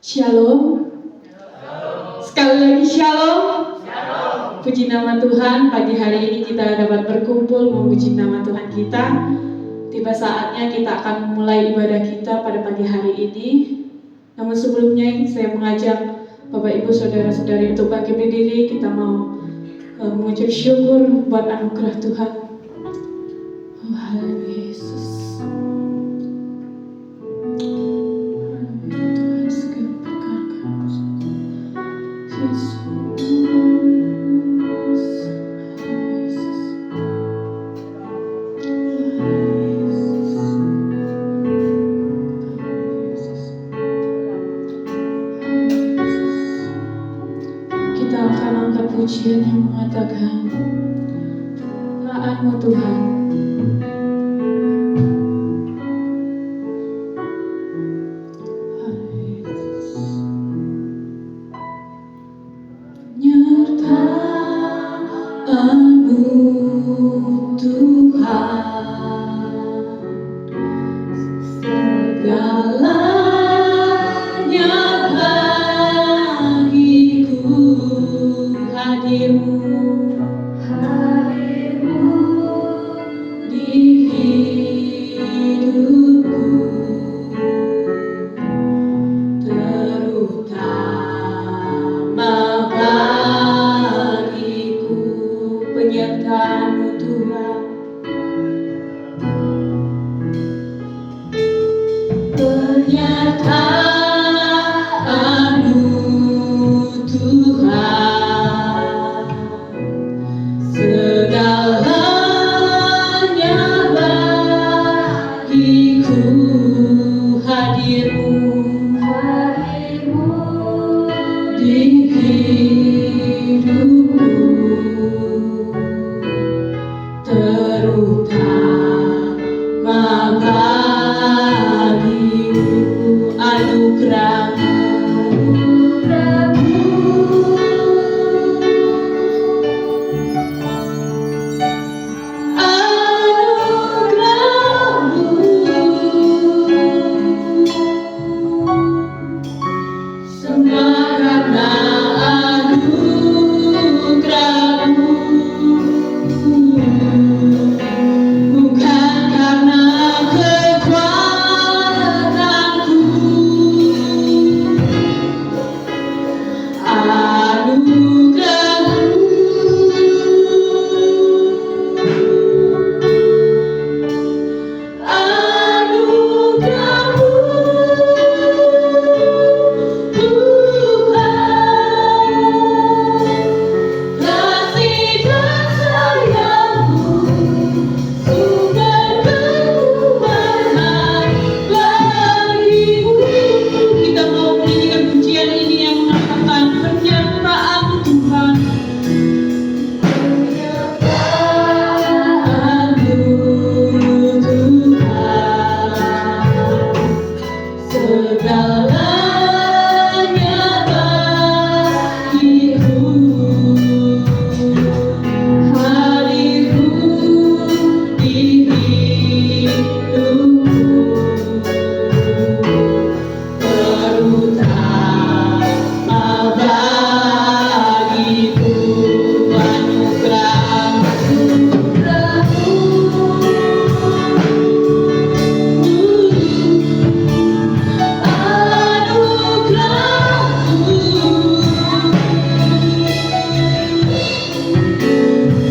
Shalom. Sekali lagi shalom. Puji nama Tuhan, pagi hari ini kita dapat berkumpul memuji nama Tuhan kita. Tiba saatnya kita akan memulai ibadah kita pada pagi hari ini. Namun sebelumnya saya mengajak Bapak Ibu Saudara-saudari untuk bangkit berdiri. Kita mau mengucap syukur buat anugerah Tuhan. Oh, haleluya Yesus. Kita akan angkat pujian yang mengatakan, taat-Mu Tuhan. Nyertaan-Mu Tuhan, segalanya bagiku, hadir-Mu di hidupku, terutama bagiku. Penyertaan-Mu Tuhan, penyertaan-Mu Tuhan, segalanya bagiku, hadir-Mu di hidupku, terutama bagiku. Semua karena anugerah-Mu, bukan karena kekuatanku. Kita mau menyanyikan pujian ini yang mengatakan penyertaan-Mu Tuhan. Penyertaan-Mu Tuhan, segalanya bagiku, hadir-Mu di hidupku, terutama bagiku.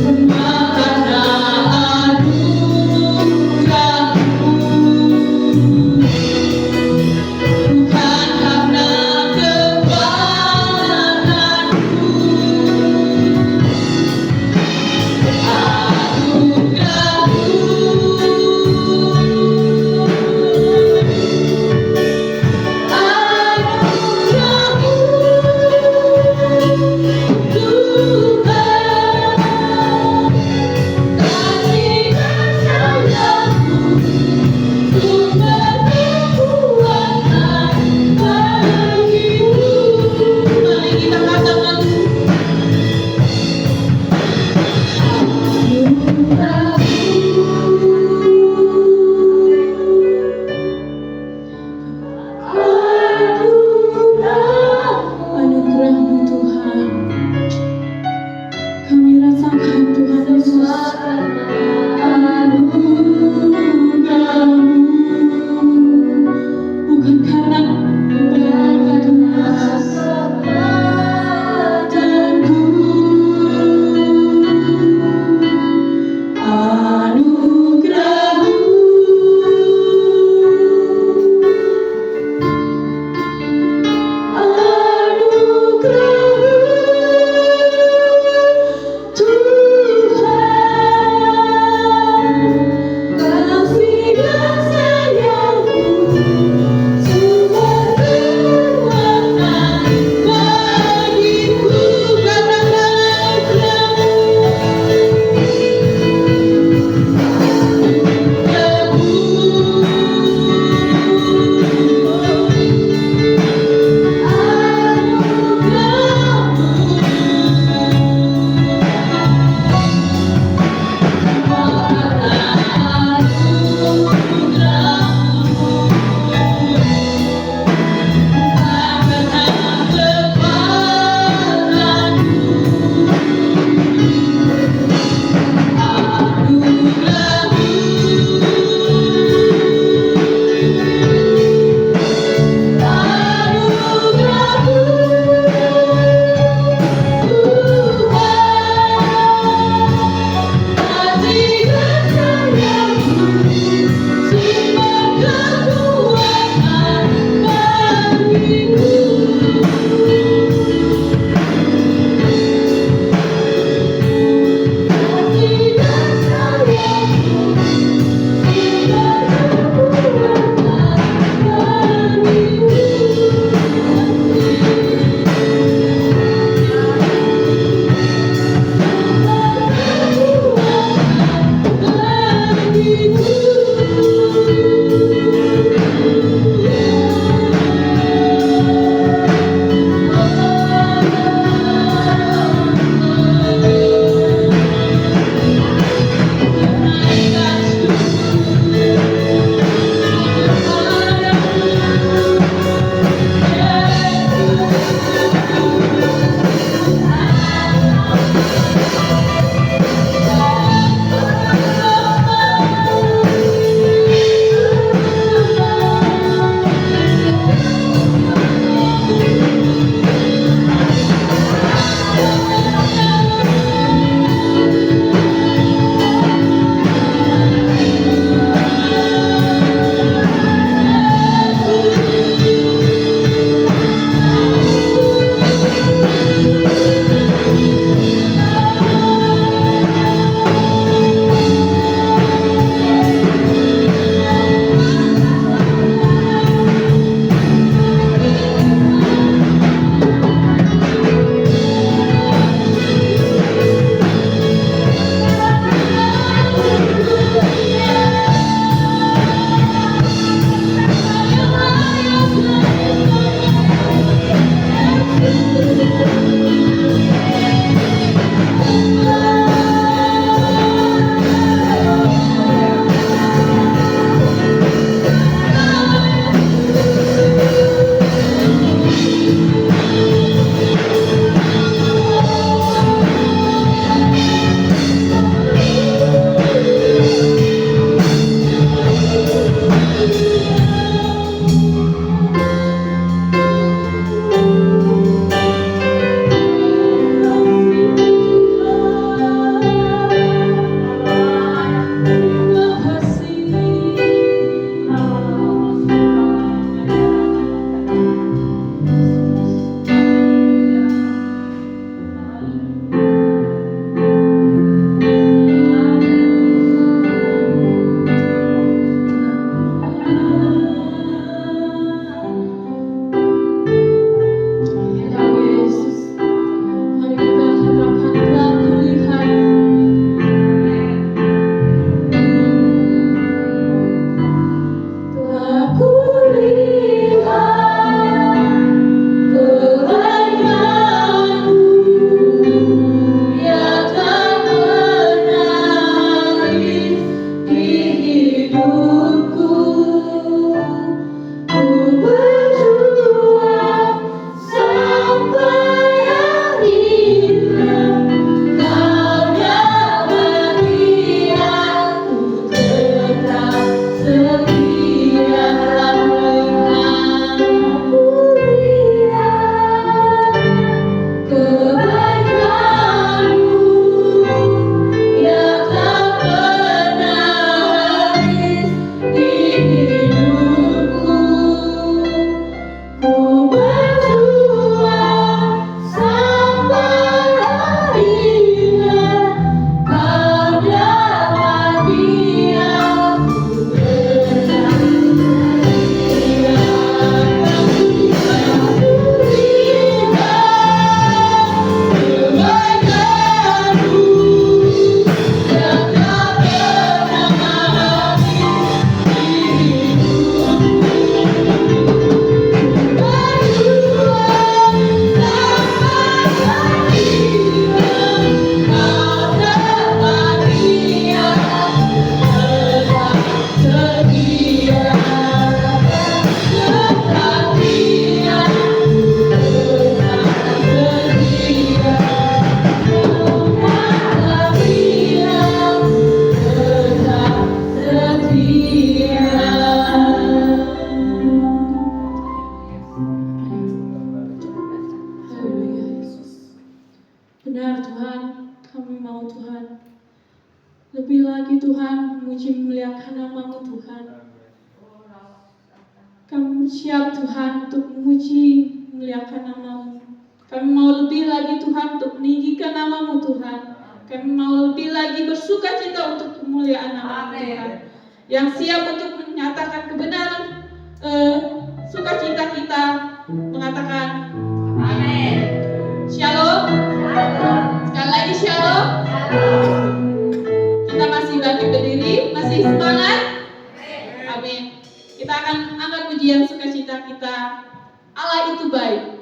Semua karena anugerah-Mu, memuji memuliakan nama-Mu Tuhan. Kami siap Tuhan untuk memuji memuliakan nama-Mu. Kami mau lebih lagi Tuhan untuk meninggikan nama-Mu Tuhan. Kami mau lebih lagi bersuka cita untuk kemuliaan nama-Mu Tuhan. Yang siap untuk menyatakan kebenaran sukacita kita, mengatakan amin. Shalom. Sekali lagi shalom. Kita masih bangkit berdiri, masih semangat. Amin. Kita akan angkat pujian sukacita kita. Allah itu baik.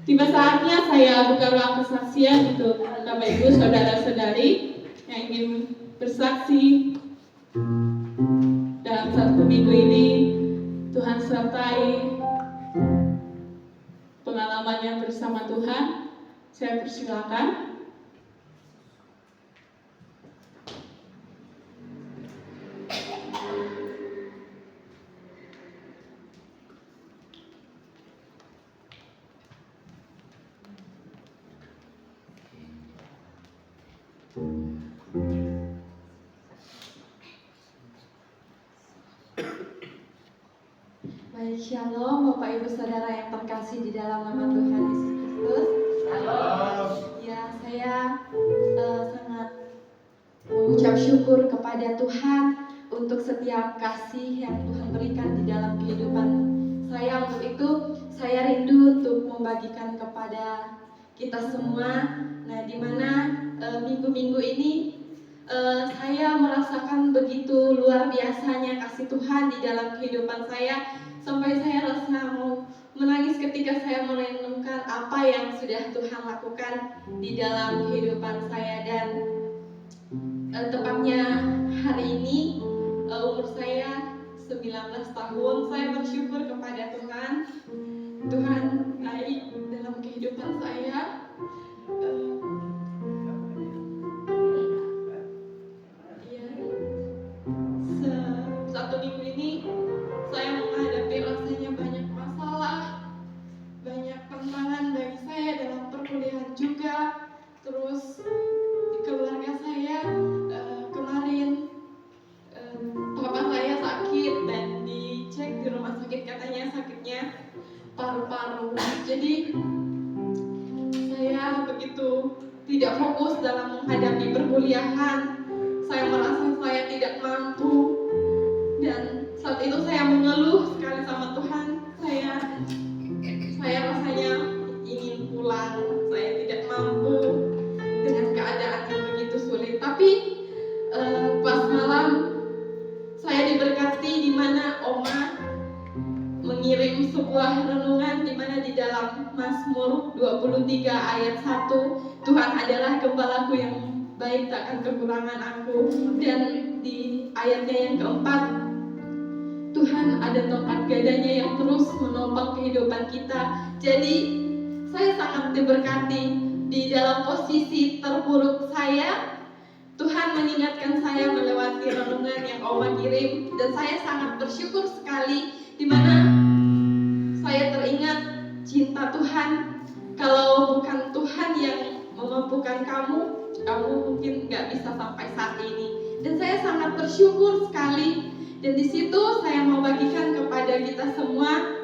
Tiba saatnya saya buka ruang kesaksian untuk Bapak Ibu saudara-saudari yang ingin bersaksi dalam satu minggu ini. Tuhan sertai pengalamannya bersama Tuhan. Saya persilakan. Baik, shalom Bapak Ibu Saudara yang terkasih di dalam nama Tuhan Yesus Kristus. Shalom. Ya, saya sangat mengucap syukur kepada Tuhan untuk setiap kasih yang Tuhan berikan di dalam kehidupan saya. Untuk itu, saya rindu untuk membagikan kepada kita semua. Nah, di mana minggu-minggu ini saya merasakan begitu luar biasanya kasih Tuhan di dalam kehidupan saya. Sampai saya rasa mau menangis ketika saya merenungkan apa yang sudah Tuhan lakukan di dalam kehidupan saya. Dan tepatnya hari ini umur saya 19 tahun. Saya bersyukur kepada Tuhan. Tuhan baik dalam kehidupan saya. Satu minggu ini saya menghadapi rasanya banyak masalah, Terus di keluarga saya kemarin papa saya sakit dan dicek di rumah sakit, katanya sakitnya paru-paru. Jadi saya begitu tidak fokus dalam menghadapi perkuliahan. Saya merasa saya tidak mampu, dan saat itu saya mengeluh sekali sama Tuhan. Saya rasanya ingin pulang, saya tidak mampu dengan keadaan yang begitu sulit. Tapi pas malam saya diberkati di mana Oma mengirim sebuah renungan di mana di dalam Mazmur 23 ayat 1, Tuhan adalah gembalaku yang baik, takkan kekurangan aku. Dan di ayatnya yang keempat, Tuhan ada tempat gadanya yang terus menopang kehidupan kita. Jadi saya sangat diberkati di dalam posisi terburuk saya. Tuhan mengingatkan saya melewati renungan yang Oma kirim, dan saya sangat bersyukur sekali di mana saya teringat cinta Tuhan. Kalau bukan Tuhan yang memampukan kamu mungkin nggak bisa sampai saat ini. Dan saya sangat bersyukur sekali. Dan di situ saya mau bagikan kepada kita semua,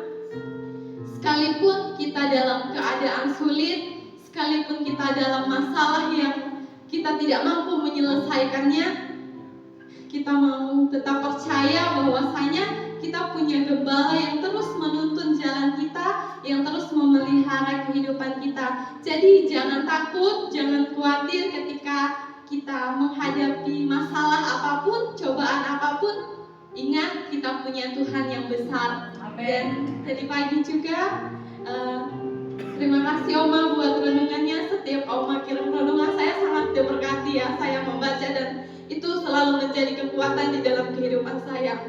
sekalipun kita dalam keadaan sulit, sekalipun kita dalam masalah yang kita tidak mampu menyelesaikannya, kita mau tetap percaya bahwasanya kita punya gembala yang terus menuntun jalan kita, yang terus memelihara kehidupan kita. Jadi jangan takut, jangan khawatir ketika kita menghadapi masalah apapun, cobaan apapun. Ingat, kita punya Tuhan yang besar. Amin. Dan tadi pagi juga terima kasih Oma buat renungannya. Setiap Oma kirim renungan, saya sangat diberkati ya. Saya membaca dan itu selalu menjadi kekuatan di dalam kehidupan saya.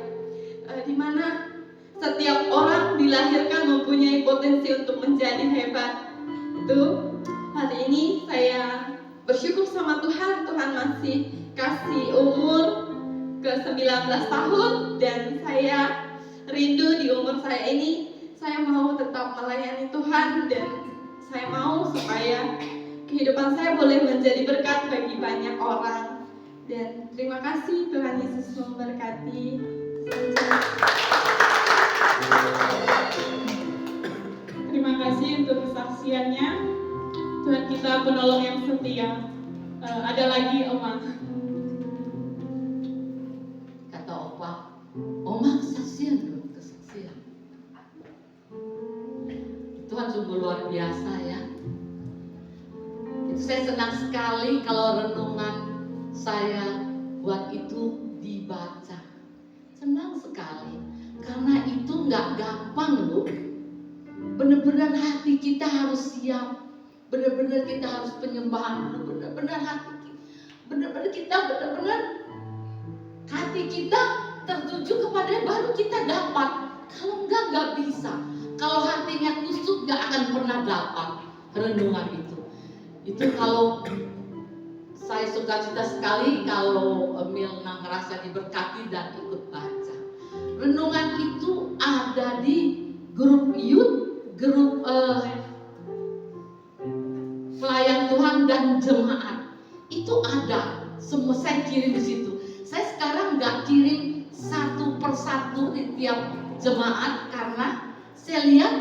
Di mana setiap orang dilahirkan mempunyai potensi untuk menjadi hebat. Itu hari ini saya bersyukur sama Tuhan. Tuhan masih kasih umur ke 19 tahun, dan saya rindu di umur saya ini saya mau tetap melayani Tuhan, dan saya mau supaya kehidupan saya boleh menjadi berkat bagi banyak orang. Dan terima kasih, Tuhan Yesus memberkati. Terima kasih untuk kesaksiannya. Tuhan kita penolong yang setia. Ada lagi Oma. Kata Opa, Oma kesaksian. Tuhan sungguh luar biasa ya. Itu saya senang sekali kalau renungan saya buat itu dibaca. Senang sekali, karena itu nggak gampang loh. Benar-benar hati kita harus siap. Benar-benar kita harus penyembahan dulu. Benar-benar hati kita tertuju kepada baru kita dapat. Kalau nggak bisa. Kalau hatinya kusut nggak akan pernah dapat renungan itu. Itu kalau saya sukacita sekali kalau Milna ngerasa diberkati dan ikut baca. Renungan itu ada di grup youth, grup pelayan Tuhan dan jemaat. Itu ada, semua saya kirim di situ. Saya sekarang nggak kirim satu persatu di tiap jemaat karena saya lihat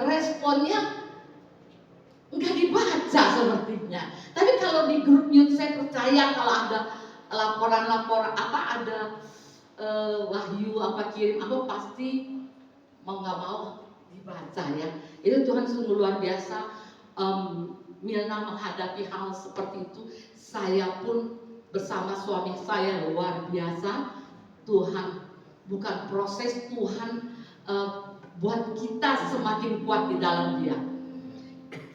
responnya nggak dibaca sepertinya. Tapi kalau di grup youth saya percaya kalau ada laporan-laporan ada wahyu kirim pasti mau nggak mau dibaca ya. Itu Tuhan sungguh luar biasa. Milna menghadapi hal seperti itu. Saya pun bersama suami saya luar biasa. Tuhan bukan proses, Tuhan buat kita semakin kuat di dalam Dia.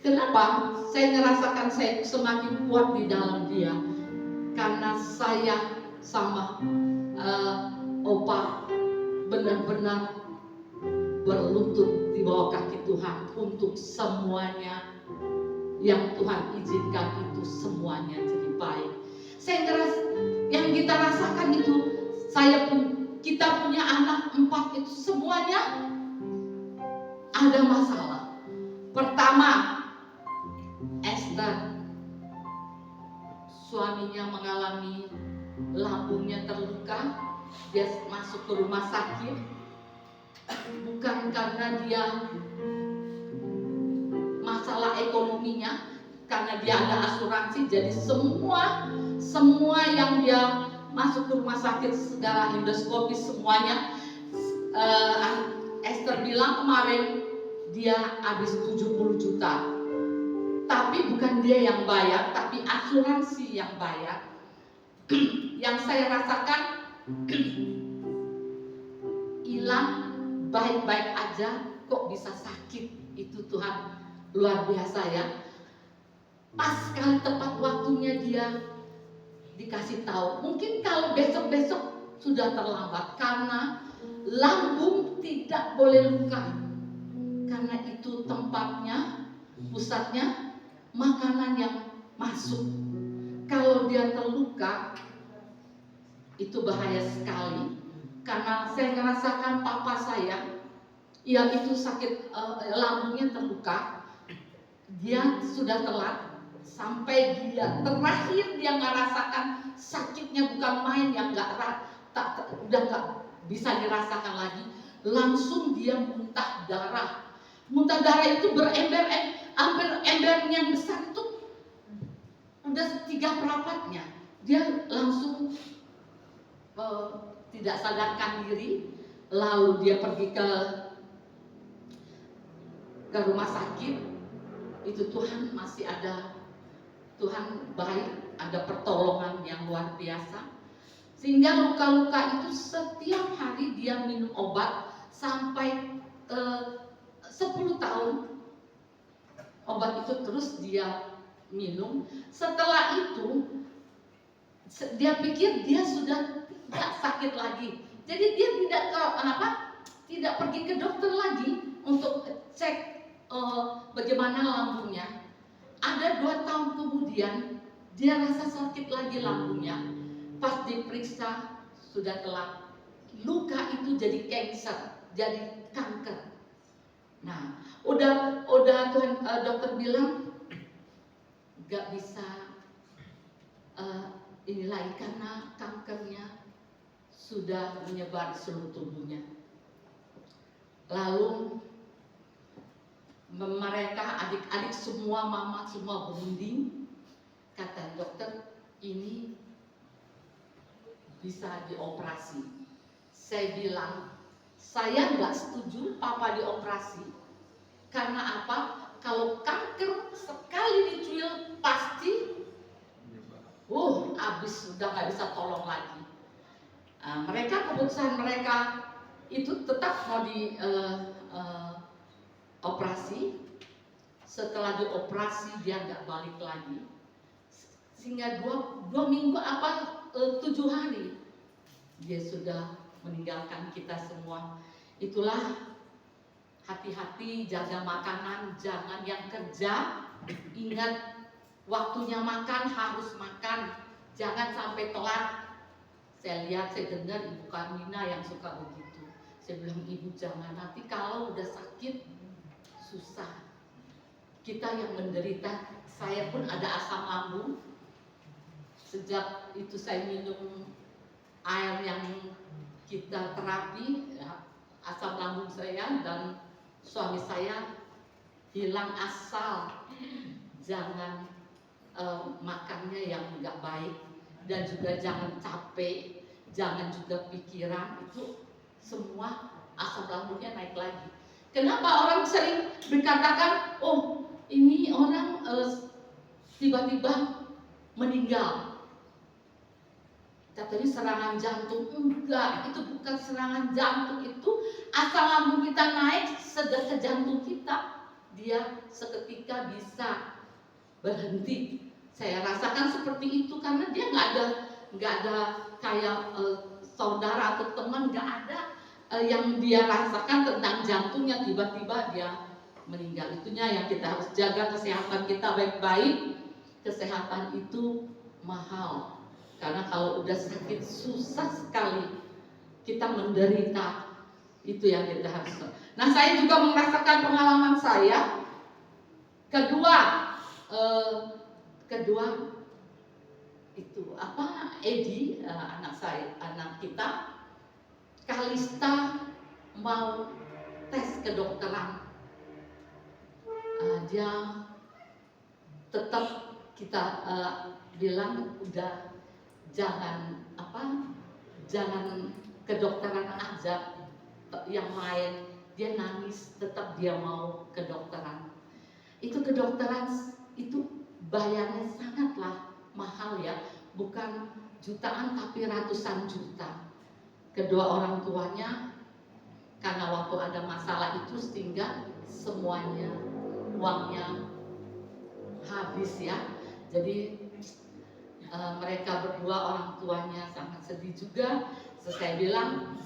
Kenapa saya merasakan saya semakin kuat di dalam Dia? Karena saya sama Opa benar-benar berlutut di bawah kaki Tuhan untuk semuanya yang Tuhan izinkan itu semuanya jadi baik. Saya ngerasa yang kita rasakan itu, kita punya anak 4 itu semuanya ada masalah. Pertama, Esther suaminya mengalami lambungnya terluka, dia masuk ke rumah sakit, bukan karena dia masalah ekonominya, karena dia ada asuransi, jadi semua yang dia masuk ke rumah sakit, segala endoskopi semuanya, Esther bilang kemarin dia habis 70 juta, tapi bukan dia yang bayar, tapi asuransi yang bayar. Yang saya rasakan hilang baik-baik aja, kok bisa sakit, itu Tuhan luar biasa ya. Pas sekali tepat waktunya dia dikasih tahu. Mungkin kalau besok-besok sudah terlambat, karena lambung tidak boleh luka, karena itu tempatnya, pusatnya makanan yang masuk. Kalau dia terluka itu bahaya sekali, karena saya merasakan papa saya, ya itu sakit, lambungnya terluka, dia sudah telat. Sampai dia terakhir dia nggak rasakan sakitnya, bukan main, yang udah nggak bisa dirasakan lagi, langsung dia muntah darah. Muntah darah itu berember, hampir ember yang besar itu udah 3/4-nya. Dia langsung tidak sadarkan diri, lalu dia pergi ke rumah sakit. Itu Tuhan masih ada, Tuhan baik, ada pertolongan yang luar biasa, sehingga luka-luka itu setiap hari dia minum obat sampai 10 tahun. Obat itu terus dia minum. Setelah itu dia pikir dia sudah tidak sakit lagi, jadi dia tidak pergi ke dokter lagi untuk cek bagaimana lambungnya. Ada 2 tahun kemudian dia rasa sakit lagi lambungnya. Pas diperiksa sudah telat, luka itu jadi cancer, jadi kanker. Nah, udah Tuhan, dokter bilang nggak bisa ini lagi, karena kankernya sudah menyebar di seluruh tubuhnya. Lalu mereka adik-adik semua, mama semua berunding, kata dokter ini bisa dioperasi. Saya bilang saya nggak setuju papa dioperasi, karena apa? Kalau kanker sekali dicuil pasti habis, sudah nggak bisa tolong lagi. Mereka, keputusan mereka itu tetap mau di operasi. Setelah dioperasi dia nggak balik lagi, sehingga 2 minggu 7 hari dia sudah meninggalkan kita semua. Itulah, hati-hati, jaga makanan, jangan yang kerja, ingat waktunya makan harus makan, jangan sampai telat. Saya lihat, saya dengar Ibu Karmina yang suka begitu. Saya bilang, Ibu jangan, nanti kalau udah sakit susah. Kita yang menderita, saya pun ada asam lambung. Sejak itu saya minum air yang kita terapi, ya, asam lambung saya dan suami saya hilang. Asal jangan makannya yang nggak baik, dan juga jangan capek, jangan juga pikiran, itu semua asam lambungnya naik lagi. Kenapa orang sering berkatakan, oh ini orang tiba-tiba meninggal, katanya serangan jantung? Enggak, itu bukan serangan jantung, itu asam lambung kita naik sedang ke jantung kita, dia seketika bisa berhenti. Saya rasakan seperti itu, karena dia nggak ada kayak saudara atau teman, nggak ada yang dia rasakan tentang jantungnya, tiba-tiba dia meninggal. Itunya yang kita harus jaga kesehatan kita baik-baik. Kesehatan itu mahal, karena kalau udah sakit susah sekali kita menderita. Itu yang kita harus. Nah, saya juga merasakan pengalaman saya. Kedua itu apa Edi, anak kita Kalista mau tes kedokteran. Dia tetap kita bilang udah jangan kedokteran aja, yang lain. Dia nangis, tetap dia mau kedokteran. Itu kedokteran itu bayarnya sangatlah mahal ya, bukan jutaan tapi ratusan juta. Kedua orang tuanya karena waktu ada masalah itu sehingga semuanya uangnya habis ya. Jadi mereka berdua orang tuanya sangat sedih juga. Saya bilang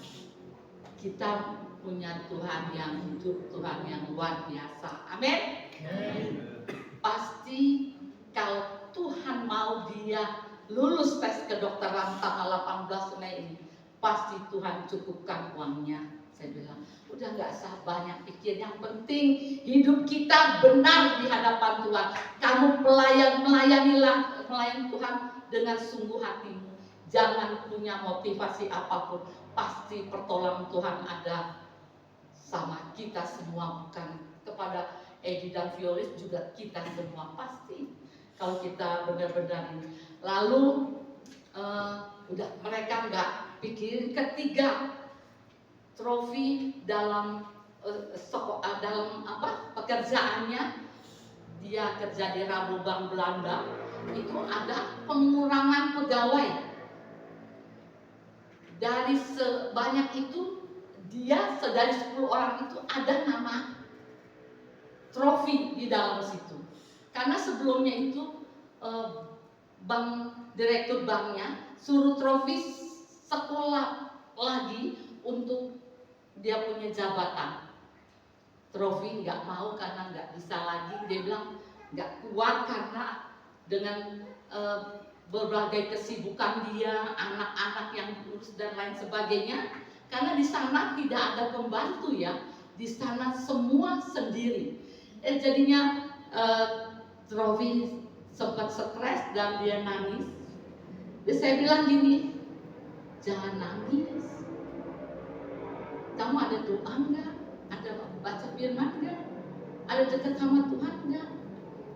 kita punya Tuhan yang hidup, Tuhan yang luar biasa. Amin. Pasti kalau Tuhan mau dia lulus tes kedokteran tanggal 18 Mei ini, pasti Tuhan cukupkan uangnya. Saya bilang, udah gak usah banyak pikir, yang penting hidup kita benar di hadapan Tuhan. Kamu melayani Tuhan dengan sungguh hatimu. Jangan punya motivasi apapun, pasti pertolongan Tuhan ada sama kita semua, bukan kepada Edi dan Violis, juga kita semua pasti. Kalau kita benar-benar ini, lalu udah mereka nggak pikirin. Ketiga, trofi dalam pekerjaannya, dia kerja di Rabobank Belanda, itu ada pengurangan pegawai. Dari sebanyak itu, dia dari 10 orang itu ada nama trofi di dalam situ. Karena sebelumnya itu direktur banknya suruh trofi sekolah lagi untuk dia punya jabatan. Trofi nggak mau karena nggak bisa lagi. Dia bilang nggak kuat karena dengan berbagai kesibukan dia, anak-anak yang diurus dan lain sebagainya. Karena di sana tidak ada pembantu ya, di sana semua sendiri. Jadinya Trofi sempat stres dan dia nangis. Saya bilang gini, jangan nangis. Kamu ada doa nggak? Ada baca firman nggak? Ada dekat sama Tuhan nggak?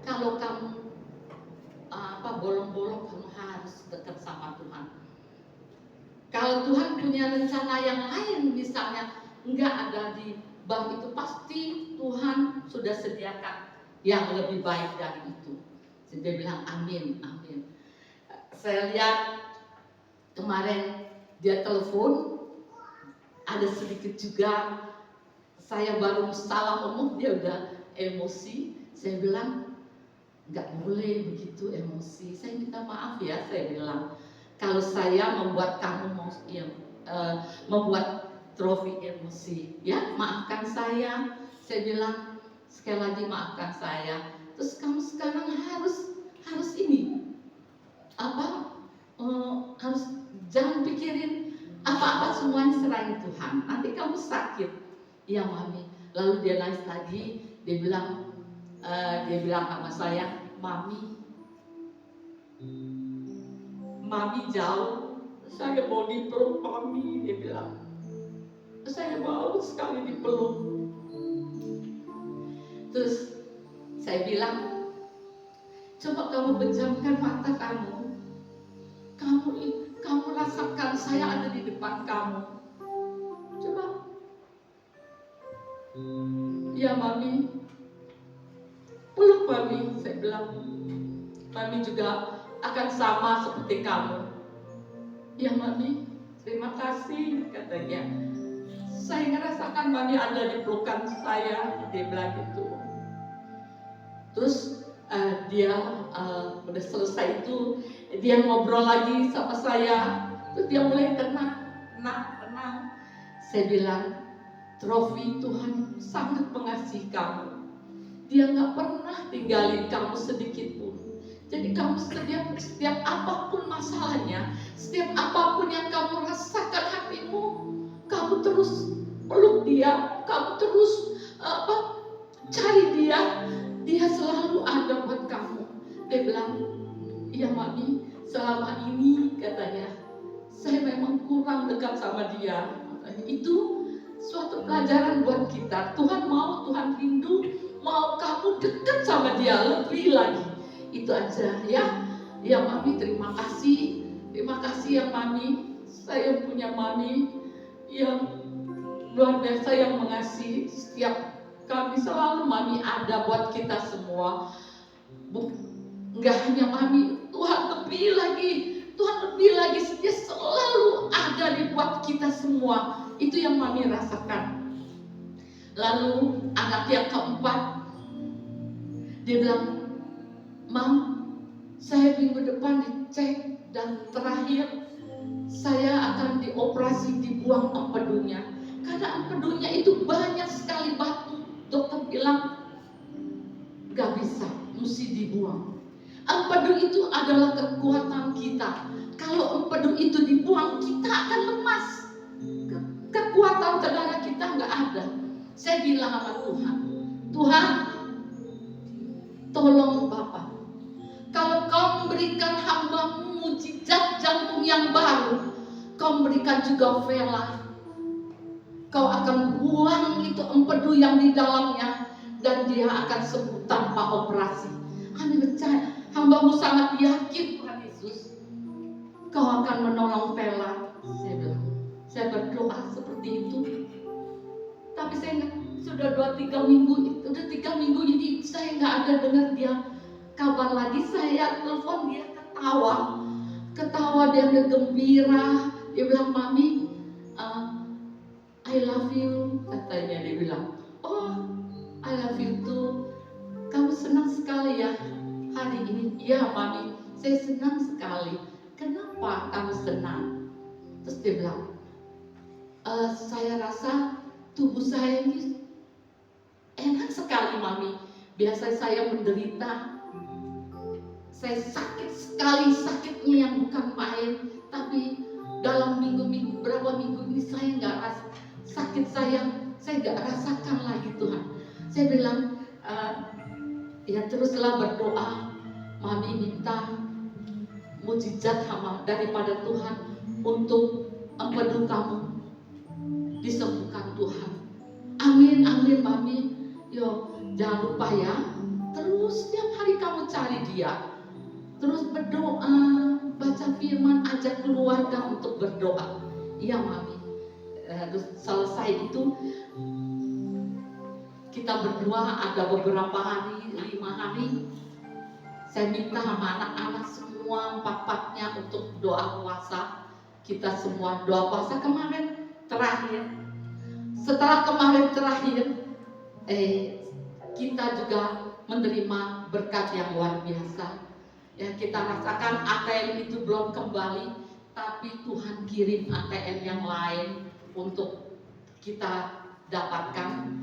Kalau kamu bolong-bolong, kamu harus dekat sama Tuhan. Kalau Tuhan punya rencana yang lain, misalnya nggak ada di bank itu, pasti Tuhan sudah sediakan yang lebih baik dari itu. Jadi dia bilang amin, amin. Saya lihat kemarin dia telepon, ada sedikit juga, saya baru salah ngomong dia udah emosi. Saya bilang nggak boleh begitu emosi. Saya minta maaf ya, saya bilang. Kalau saya membuat kamu membuat trofi emosi, ya maafkan saya. Saya bilang sekali lagi maafkan saya. Terus kamu sekarang harus ini harus jangan pikirin apa-apa, semuanya serahin Tuhan. Nanti kamu sakit, ya mami. Lalu dia nangis lagi. Dia bilang sama saya, Mami jauh, saya mau dipeluk Mami. Dia bilang, saya mau sekali dipeluk. Terus saya bilang, coba kamu pejamkan mata kamu. Kamu rasakan saya ada di depan kamu. Coba. Ya Mami, peluk Mami. Saya bilang, Mami juga akan sama seperti kamu. Ya Mami, terima kasih, katanya. Saya ngerasakan Mami ada di pelukan saya. Dia bilang gitu. Terus dia udah selesai itu, dia ngobrol lagi sama saya. Terus dia mulai tenang. Saya bilang, trofi Tuhan sangat mengasihi kamu. Dia nggak pernah tinggalin kamu sedikit pun. Jadi kamu setiap apapun masalahnya, setiap apapun yang kamu rasakan hatimu, kamu terus peluk dia, kamu terus cari dia. Dia selalu ada buat kamu. Dia bilang, iya Mami, selama ini katanya saya memang kurang dekat sama dia. Katanya, itu suatu pelajaran buat kita. Tuhan mau, Tuhan rindu, mau kamu dekat sama dia lebih lagi. Itu aja ya. Ya Mami, terima kasih. Terima kasih ya Mami. Saya punya Mami yang luar biasa, yang mengasihi setiap kami. Selalu Mami ada buat kita semua. Enggak hanya Mami, Tuhan lebih lagi. Tuhan lebih lagi, dia selalu ada di buat kita semua. Itu yang Mami rasakan. Lalu anak yang keempat, dia bilang, Mam, saya minggu depan dicek dan terakhir saya akan dioperasi, dibuang empedunya. Karena empedunya itu banyak sekali batu. Dokter bilang gak bisa, mesti dibuang. Empedu itu adalah kekuatan kita. Kalau empedu itu dibuang, kita akan lemas. Kekuatan saudara kita gak ada. Saya bilang sama Tuhan, Tuhan, tolong Bapak, kalau kau memberikan hamba-Mu mujizat jantung yang baru, kau memberikan juga Vela, kau akan buang itu empedu yang di dalamnya dan dia akan sembuh tanpa operasi. Kami percaya, hamba-Mu sangat yakin Tuhan Yesus, kau akan menolong Vela. Saya bilang, saya berdoa seperti itu. Tapi saya sudah 2-3 minggu, udah 3 minggu ini saya nggak ada dengar dia kabar lagi. Saya telepon dia ketawa dia udah gembira. Dia bilang, Mami, I love you, katanya. Dia bilang, oh I love you too. Kamu senang sekali ya hari ini? Ya Mami, saya senang sekali. Kenapa kamu senang? Terus dia bilang, saya rasa tubuh saya ini enak sekali Mami. Biasa saya menderita, saya sakit sekali, sakitnya yang bukan main. Tapi dalam berapa minggu ini saya nggak rasa sakit, saya nggak rasakan lagi Tuhan. Saya bilang, ya teruslah berdoa. Mami minta mujizat daripada Tuhan untuk empedu kamu disembuhkan Tuhan. Amin, amin Mami. Yo, jangan lupa ya, terus setiap hari kamu cari dia, terus berdoa, baca firman, ajak keluarga untuk berdoa. Iya Mami. Terus selesai itu kita berdua ada beberapa hari, 5 hari. Saya minta sama anak-anak semua 4-4-nya untuk doa puasa. Kita semua doa puasa kemarin terakhir. Setelah kemarin terakhir, kita juga menerima berkat yang luar biasa. Ya, kita rasakan ATM itu belum kembali, tapi Tuhan kirim ATM yang lain untuk kita dapatkan.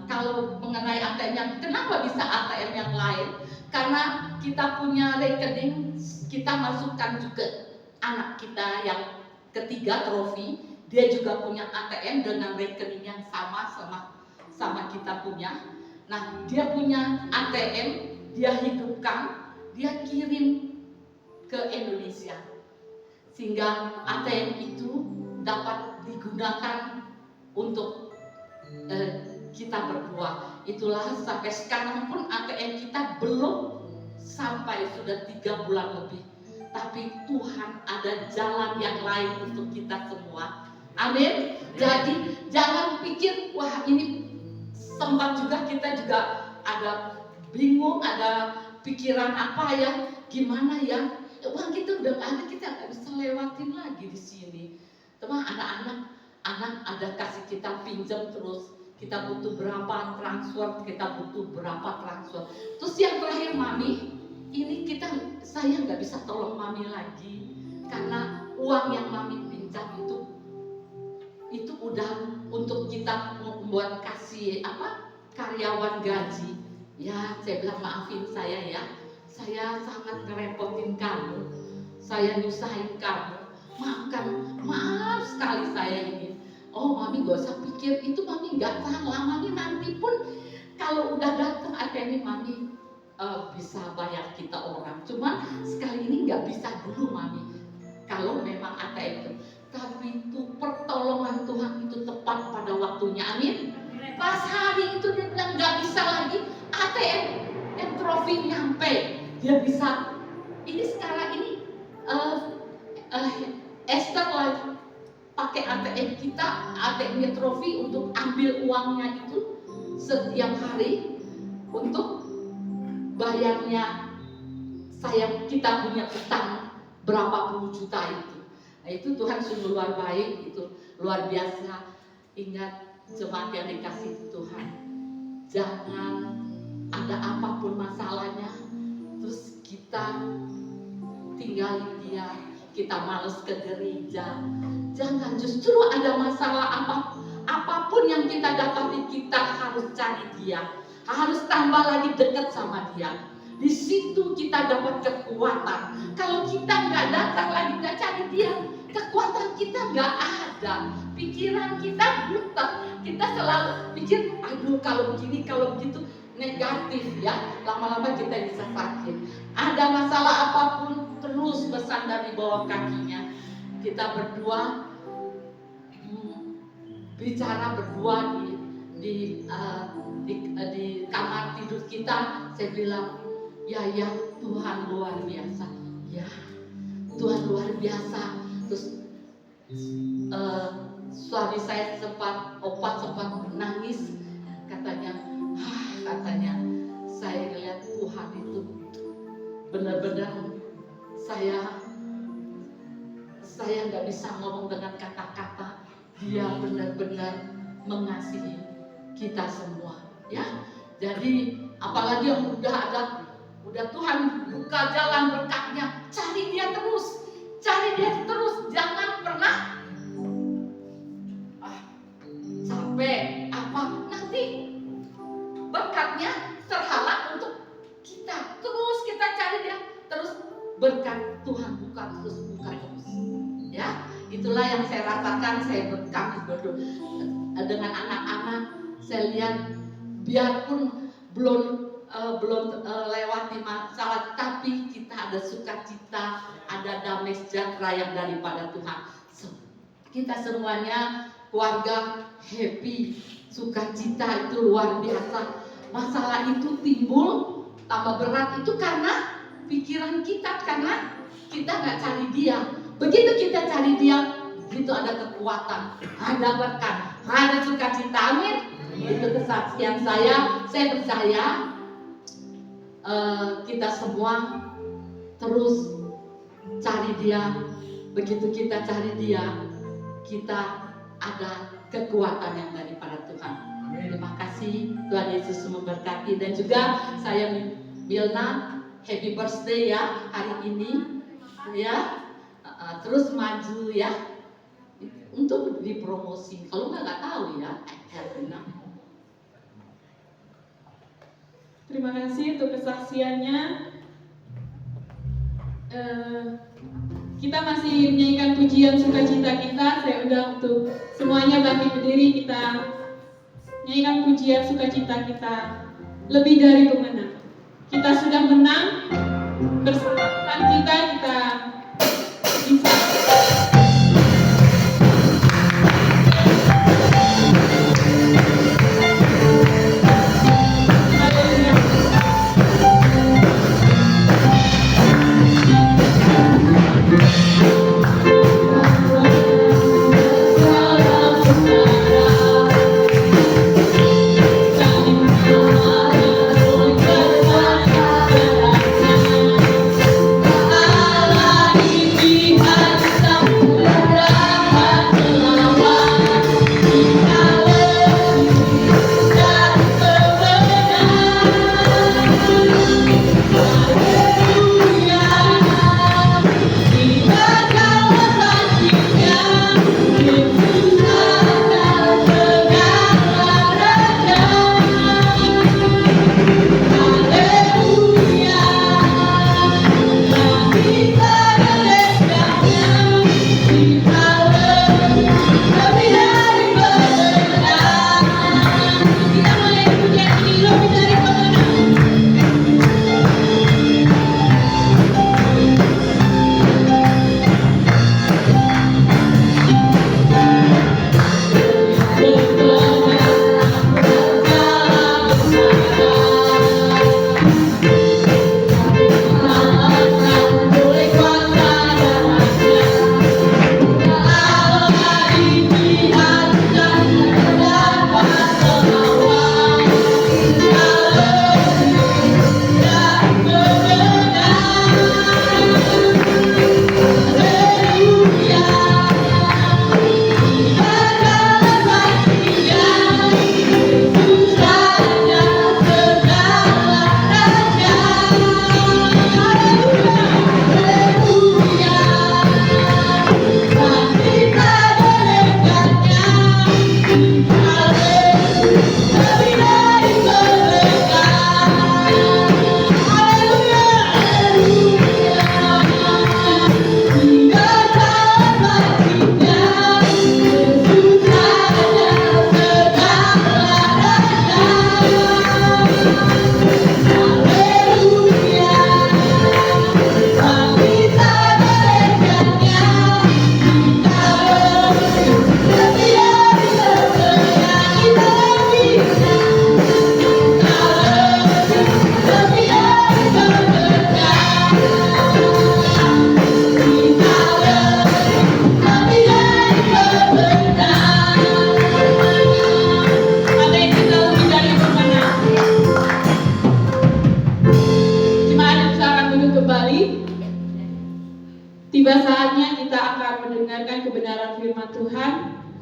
Kalau mengenai ATM yang, kenapa bisa ATM yang lain? Karena kita punya rekening, kita masukkan juga anak kita yang ketiga, Trofi. Dia juga punya ATM dengan rekening yang sama kita punya. Nah, dia punya ATM, dia hidupkan, dia kirim ke Indonesia, sehingga ATM itu dapat digunakan untuk kita berdua. Itulah sampai sekarang pun ATM kita belum sampai, sudah 3 bulan lebih. Tapi Tuhan ada jalan yang lain untuk kita semua. Amin. Jadi jangan pikir wah ini sempat juga, kita juga ada bingung, ada pikiran apa ya, gimana ya, uang kita udah nggak ada, kita nggak bisa lewatin lagi di sini. Teman, anak ada kasih kita pinjam terus, kita butuh berapa transfer, Terus yang terakhir Mami, ini saya nggak bisa tolong Mami lagi karena uang yang Mami pinjam itu udah untuk kita membuat kasih karyawan gaji. Ya, saya bilang maafin saya ya, saya sangat ngerepotin kamu, saya nyusahin kamu, maaf sekali saya ini. Oh Mami gak usah pikir itu, Mami gak salah. Mami nanti pun kalau udah datang ATM Mami bisa bayar kita orang. Cuman sekali ini nggak bisa dulu Mami. Kalau memang ATM itu, tapi itu pertolongan Tuhan itu tepat pada waktunya. Amin. Pas hari itu dia bilang nggak bisa lagi ATM yang trofi nyampe. Dia bisa. Ini sekarang ini Esther lagi pakai ATM kita, ATM-nya trofi untuk ambil uangnya itu setiap hari untuk bayarnya kita punya utang berapa puluh juta itu. Nah, itu Tuhan sungguh luar baik, itu luar biasa. Ingat jemaat yang dikasih Tuhan, jangan ada apapun masalahnya terus kita tinggalin dia, kita males ke gereja. Jangan, justru ada masalah apapun yang kita dapati, kita harus cari dia, harus tambah lagi dekat sama dia. Di situ kita dapat kekuatan. Kalau kita nggak datang lagi, nggak cari dia, kekuatan kita nggak ada. Pikiran kita buta. Kita selalu pikir, aduh kalau begini, kalau begitu, negatif ya. Lama-lama kita bisa sakit. Ada masalah apapun, terus bersandar di bawah kakinya. Kita berdua bicara berdua di kamar tidur kita. Saya bilang, ya Tuhan luar biasa, ya Tuhan luar biasa. Terus suami saya sempat menangis, katanya saya lihat Tuhan itu benar-benar, saya nggak bisa ngomong dengan kata-kata. Dia benar-benar mengasihi kita semua, ya. Jadi apalagi yang udah Tuhan buka jalan berkatnya, cari dia terus, jangan pernah sampai nanti berkatnya terhalang untuk kita. Terus kita cari dia, terus berkat Tuhan buka terus, ya. Itulah yang saya rasakan. Kami berdua dengan anak-anak, saya lihat biarpun belum lewati masalah, tapi kita ada sukacita, ada damai sejahtera yang daripada Tuhan. Kita semuanya keluarga happy, sukacita itu luar biasa. Masalah itu timbul tambah berat itu karena pikiran kita, karena kita nggak cari dia. Begitu kita cari dia, itu ada kekuatan, ada berkat, ada sukacita. Amin. Itu kesaksian saya percaya kita semua terus cari dia. Begitu kita cari dia, kita ada kekuatan yang daripada Tuhan. Terima kasih, Tuhan Yesus memberkati. Dan juga saya Milna, happy birthday ya hari ini ya. Terus maju ya untuk dipromosi. Kalau nggak tahu ya, Hervina. Terima kasih untuk kesaksiannya. Kita masih menyanyikan pujian sukacita kita. Saya undang untuk semuanya bangkit berdiri, kita menyanyikan pujian sukacita kita. Lebih dari pemenang. Kita sudah menang bersama Tuhan kita bisa. Allah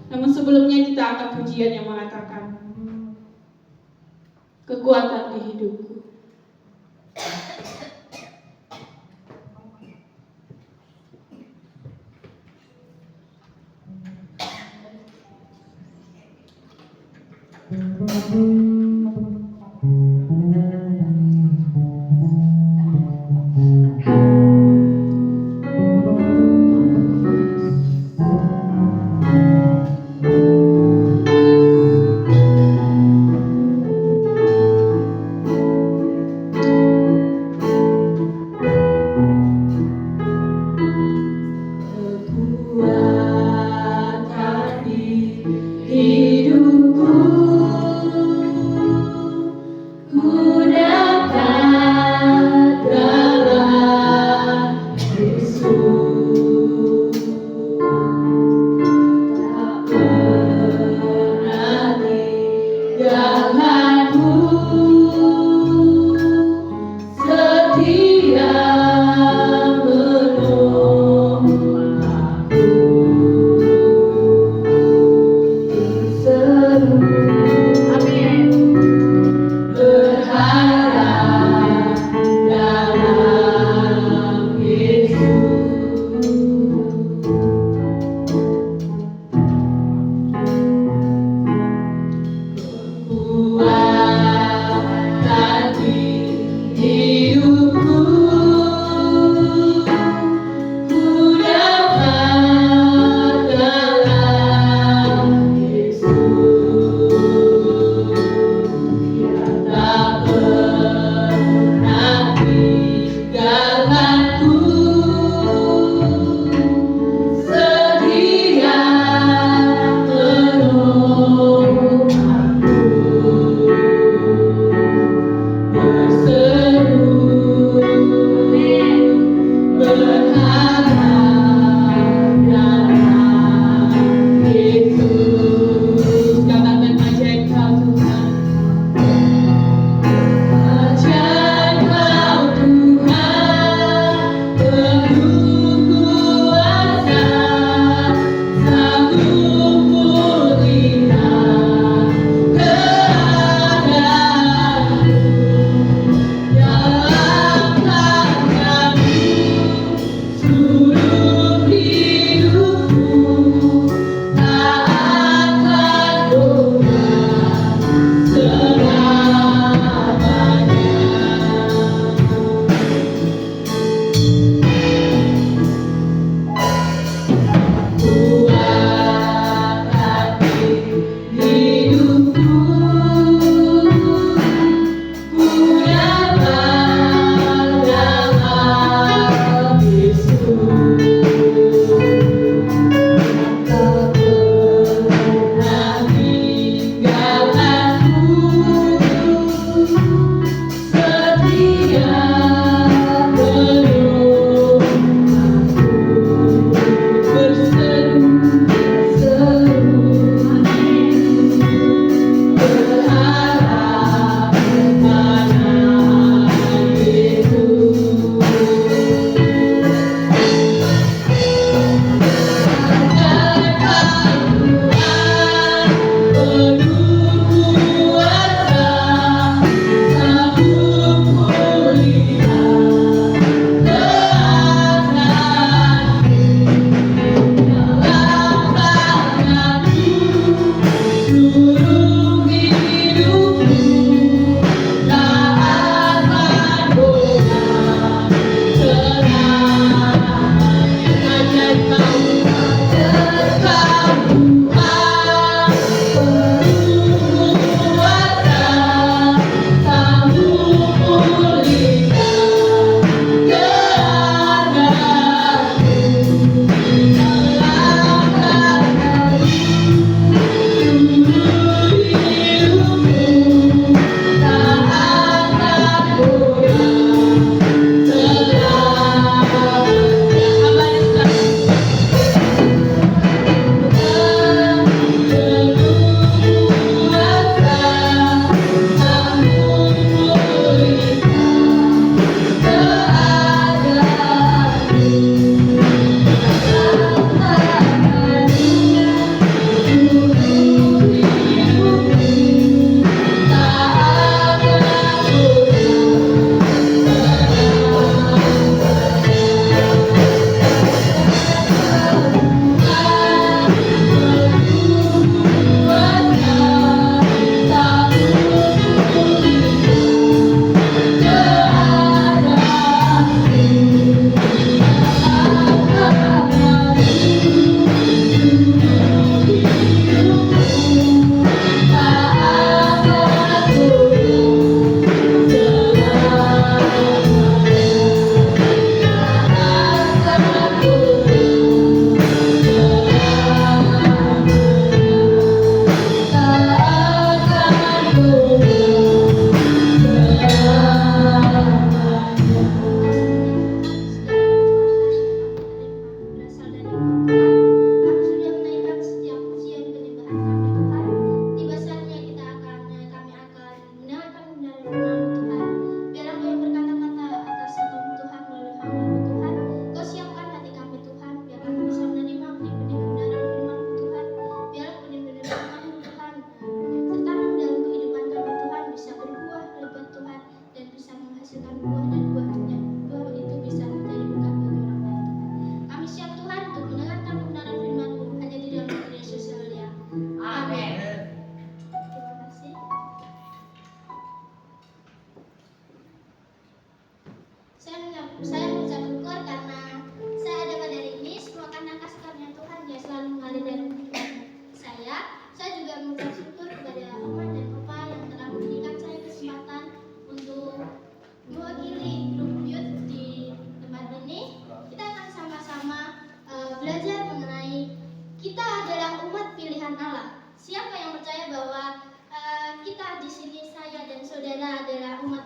Namun sebelumnya kita angkat pujian yang mengatakan, kekuatan di hidupku.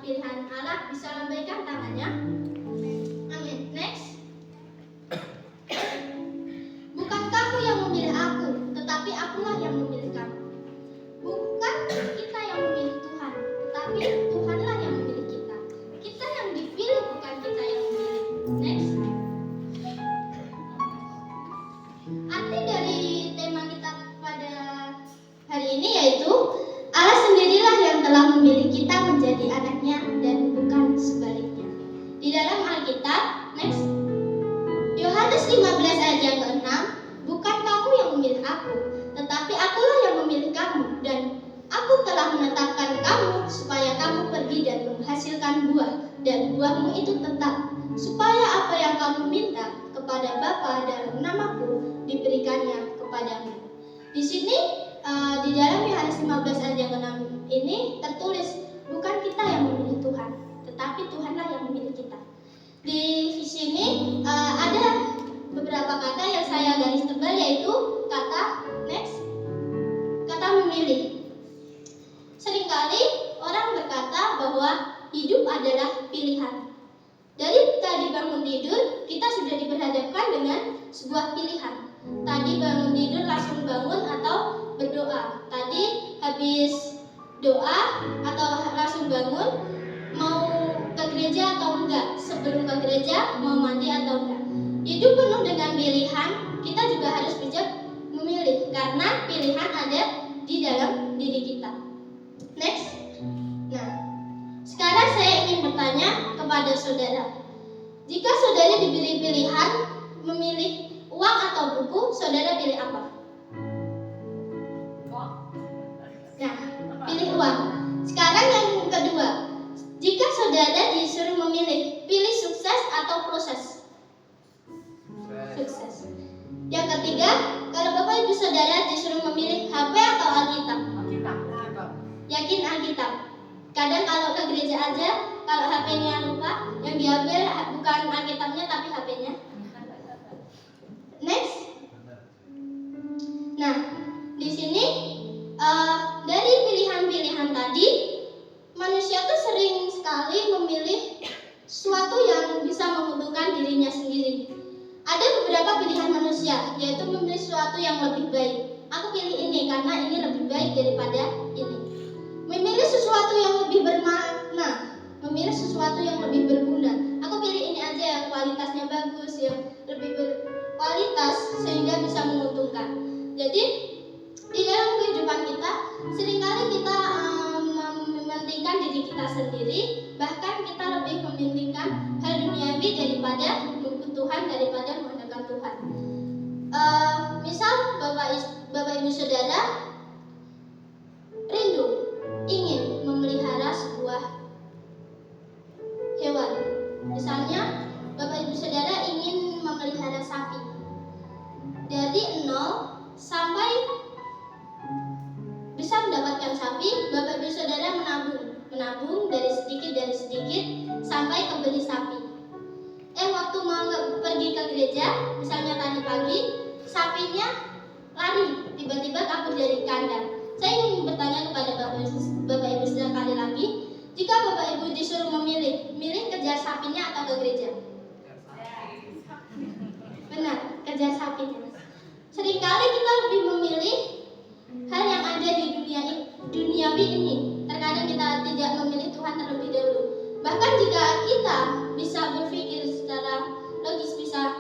pilihan Allah bisa lambaikan tangannya. Amin. Next. Bukan kamu yang memilih aku, tetapi akulah yang memilih kamu. Bukan kita yang memilih Tuhan, tetapi Tuhanlah yang memilih kita. Kita yang dipilih, bukan kita yang memilih. Next. Arti dari tema kita pada hari ini yaitu Allah sendirilah yang telah memilih kita menjadi anaknya dan bukan sebaliknya. Di dalam Alkitab, next. Yohanes 15 ayat yang ke-6, bukan kamu yang memilih aku, tetapi akulah yang memilih kamu, dan aku telah menetapkan kamu supaya kamu pergi dan menghasilkan buah, dan buahmu itu tetap, supaya apa yang kamu minta kepada Bapa dalam namaku diberikannya kepadamu. Di sini di dalam Yohanes 15 ayat yang ke-6 ini tertulis, bukan kita yang memilih Tuhan, tetapi Tuhanlah yang memilih kita. Di sini ada beberapa kata yang saya garis tebal, yaitu kata next, kata memilih. Seringkali orang berkata bahwa hidup adalah pilihan. Dari tadi bangun tidur, kita sudah diperhadapkan dengan sebuah pilihan. Tadi bangun tidur langsung bangun atau berdoa. Tadi habis doa atau langsung bangun, mau ke gereja atau enggak, sebelum ke gereja mau mandi atau enggak. Hidup penuh dengan pilihan, kita juga harus bijak memilih, karena pilihan ada di dalam diri kita. Next. Nah, sekarang saya ingin bertanya kepada saudara, jika saudara diberi pilihan memilih uang atau buku, saudara pilih apa? Nah, pilih uang. Sekarang yang kedua, jika saudara disuruh memilih, pilih sukses atau proses? Sukses. Yang ketiga, kalau Bapak Ibu Saudara disuruh memilih HP atau Alkitab? Yakin Alkitab. Kadang kalau ke gereja aja, kalau HP-nya lupa, yang diambil bukan Alkitabnya tapi HP-nya. Next. Nah, di sini dari pilihan-pilihan tadi, manusia tuh sering sekali memilih sesuatu yang bisa menguntungkan dirinya sendiri. Ada beberapa pilihan manusia, yaitu memilih sesuatu yang lebih baik. Aku pilih ini karena ini lebih baik daripada ini. Memilih sesuatu yang lebih bermakna, memilih sesuatu yang lebih berguna. Aku pilih ini aja yang kualitasnya bagus, yang lebih berkualitas sehingga bisa menguntungkan. Jadi di dalam kehidupan kita, seringkali kita mementingkan diri kita sendiri, bahkan kita lebih mementingkan hal duniawi daripada Tuhan, daripada mengandalkan Tuhan. Misal Bapak Ibu Saudara rindu ingin memelihara sebuah hewan. Misalnya Bapak Ibu Saudara ingin memelihara sapi. Dari 0 sampai bisa mendapatkan sapi, Bapak Ibu Saudara menabung dari sedikit sampai kebeli sapi. Waktu mau pergi ke gereja, misalnya tadi pagi, sapinya lari, tiba-tiba kabur dari kandang. Saya ingin bertanya kepada Bapak Ibu sekali lagi, jika Bapak Ibu disuruh memilih kejar sapinya atau ke gereja? Benar, kejar sapinya. Seringkali kita lebih memilih hal yang ada di duniawi ini. Terkadang kita tidak memilih Tuhan terlebih dahulu. Bahkan jika kita bisa berpikir secara logis, bisa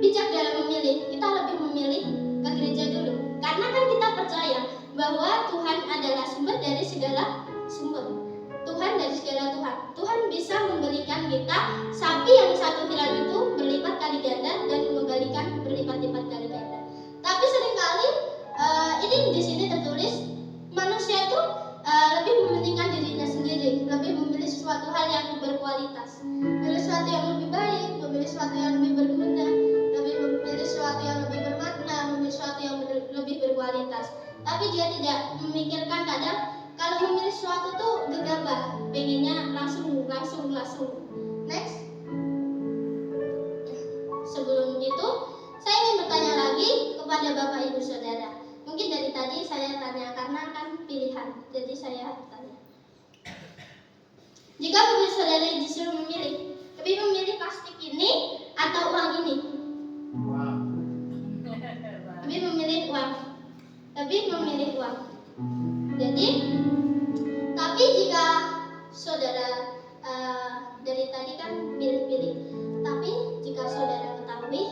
bijak dalam memilih, kita lebih memilih ke gereja dulu. Karena kan kita percaya bahwa Tuhan adalah sumber dari segala sumber. Tuhan dari segala Tuhan. Tuhan bisa memberikan kita sapi yang satu hilang itu berlipat kali ganda dan mengembalikan berlipat-lipat kali ganda. Tapi seringkali ini di sini tertulis manusia itu lebih mementingkan dirinya sendiri, lebih memilih sesuatu hal yang berkualitas, memilih sesuatu yang lebih baik, memilih sesuatu yang lebih berguna, lebih memilih sesuatu yang lebih bermakna, memilih sesuatu yang lebih berkualitas. Tapi dia tidak memikirkan kadang kalau memilih sesuatu tuh gegabah, pengennya langsung. Next. Sebelum itu, saya ingin bertanya lagi kepada Bapak Ibu Saudara. Mungkin dari tadi saya tanya karena kan pilihan, jadi saya tanya. disuruh memilih. Lebih memilih plastik ini atau uang ini? Lebih memilih uang. Lebih memilih uang. Jadi, tapi jika saudara dari tadi kan pilih-pilih. Tapi jika saudara ketahui,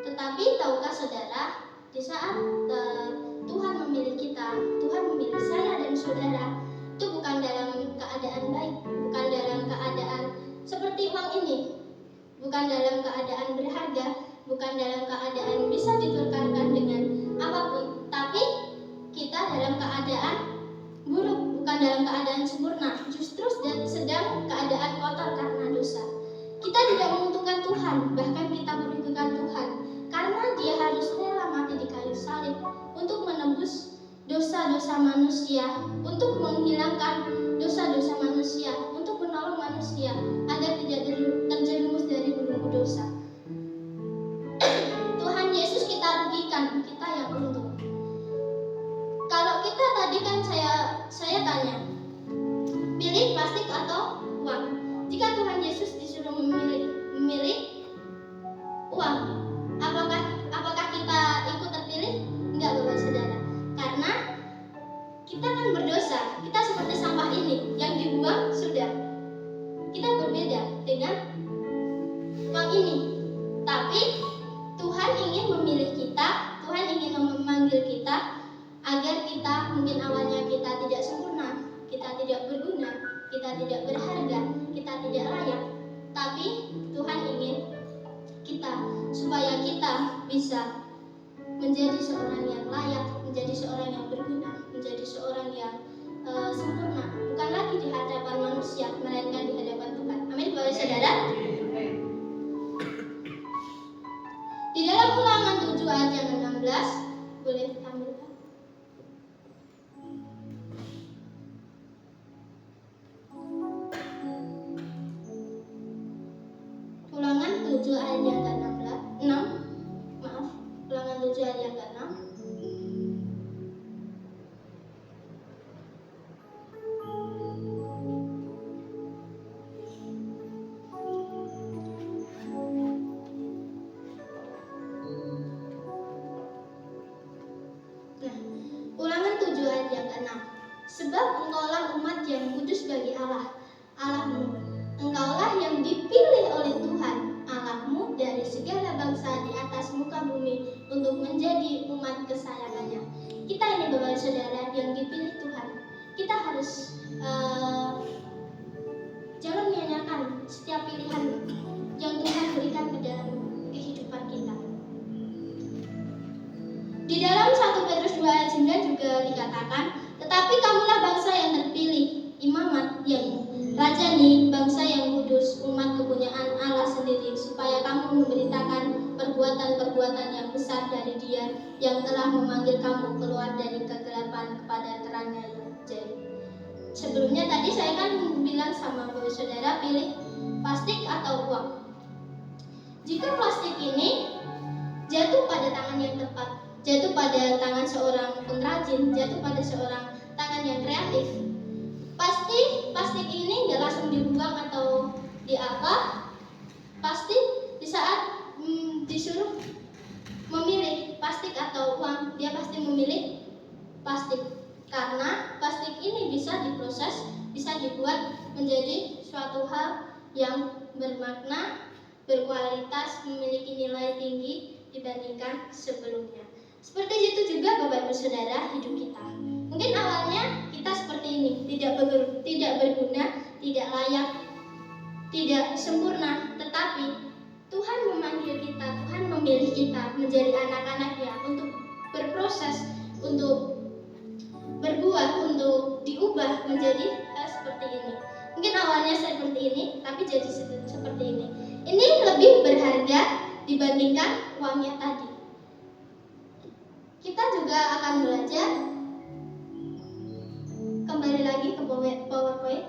tetapi tahukah saudara, di saat Tuhan memilih kita, Tuhan memilih saya dan saudara, itu bukan dalam keadaan baik, bukan dalam keadaan seperti uang ini, bukan dalam keadaan berharga, bukan dalam keadaan bisa ditukarkan dengan apapun, tapi kita dalam keadaan buruk, bukan dalam keadaan sempurna, justru sedang keadaan kotor karena dosa. Kita tidak menguntungkan Tuhan, bahkan kita merugikan Tuhan, karena Dia harus rela mati di kayu salib untuk menebus dosa-dosa manusia, untuk menghilangkan dosa-dosa manusia, untuk menolong manusia agar tidak terjerumus dari belenggu dosa. Tuhan Yesus kita rugikan, kita yang untung. Kalau kita tadi kan saya tanya, pilih plastik atau uang? Jika Tuhan Yesus disuruh memilih uang, apakah kita ikut terpilih? Enggak, Bapak Saudara. Karena kita kan berdosa, kita seperti sampah ini yang dibuang sudah. Kita berbeda dengan uang ini. Tapi Tuhan ingin memilih kita, Tuhan ingin memanggil kita agar kita, mungkin awalnya kita tidak sempurna, kita tidak berguna, kita tidak berharga, kita tidak layak. Tapi Tuhan ingin kita supaya kita bisa menjadi seorang yang layak, menjadi seorang yang berguna, menjadi seorang yang sempurna, bukan lagi di hadapan manusia, melainkan di hadapan Tuhan. Amin, Bapak Saudara. Di dalam Ulangan 7 ayat 16, boleh tampilkan? Ulangan 7 ayat yang ke-6. Ulangan 7 ayat yang ke-6. Ulangan 7 ayat yang ke-6. Sebab engkaulah umat yang kudus bagi Allah, Allahmu. Engkaulah yang dipilih oleh Tuhan, Allahmu dari segala bangsa di atas muka bumi untuk menjadi umat kesayangannya. Kita ini Bapak Saudara yang dipilih Tuhan. Kita harus jangan menyanyikan setiap pilihan yang Tuhan berikan ke dalam kehidupan kita. Di dalam 1 Petrus 2 ayat 9 juga dikatakan, tetapi kamulah bangsa yang terpilih, imamat yang rajani, bangsa yang kudus, umat kepunyaan Allah sendiri, supaya kamu memberitakan perbuatan-perbuatan yang besar dari Dia yang telah memanggil kamu keluar dari kegelapan kepada terangnya yang ajaib. Sebelumnya tadi saya kan bilang sama Bapak Saudara, pilih plastik atau uang. Jika plastik ini jatuh pada tangan yang tepat, jatuh pada tangan seorang pengrajin, jatuh pada seorang tangan yang kreatif, pasti plastik ini nggak langsung dibuang atau diapa. Pasti di saat disuruh memilih plastik atau uang, dia pasti memilih plastik, karena plastik ini bisa diproses, bisa dibuat menjadi suatu hal yang bermakna, berkualitas, memiliki nilai tinggi dibandingkan sebelumnya. Seperti itu juga Bapak Ibu Saudara hidup kita. Mungkin awalnya kita seperti ini, tidak berguna, tidak layak, tidak sempurna, tetapi Tuhan memanggil kita, Tuhan memilih kita menjadi anak-anaknya untuk berproses, untuk berbuah, untuk diubah menjadi seperti ini. Mungkin awalnya seperti ini, tapi jadi seperti ini. Ini lebih berharga dibandingkan uangnya tadi. Kita juga akan belajar kembali lagi ke PowerPoint.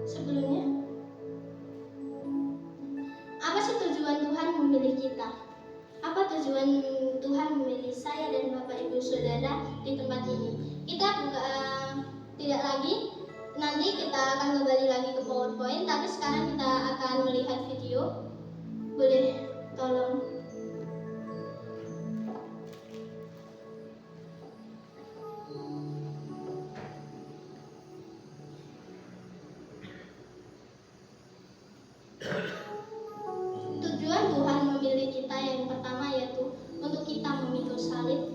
Sebelumnya, apa sih tujuan Tuhan memilih kita? Apa tujuan Tuhan memilih saya dan Bapak Ibu Saudara di tempat ini. Kita tidak lagi, nanti kita akan kembali lagi ke PowerPoint, tapi sekarang kita akan melihat video. Boleh tolong. Tujuan Tuhan memilih kita yang pertama yaitu untuk kita memikul salib.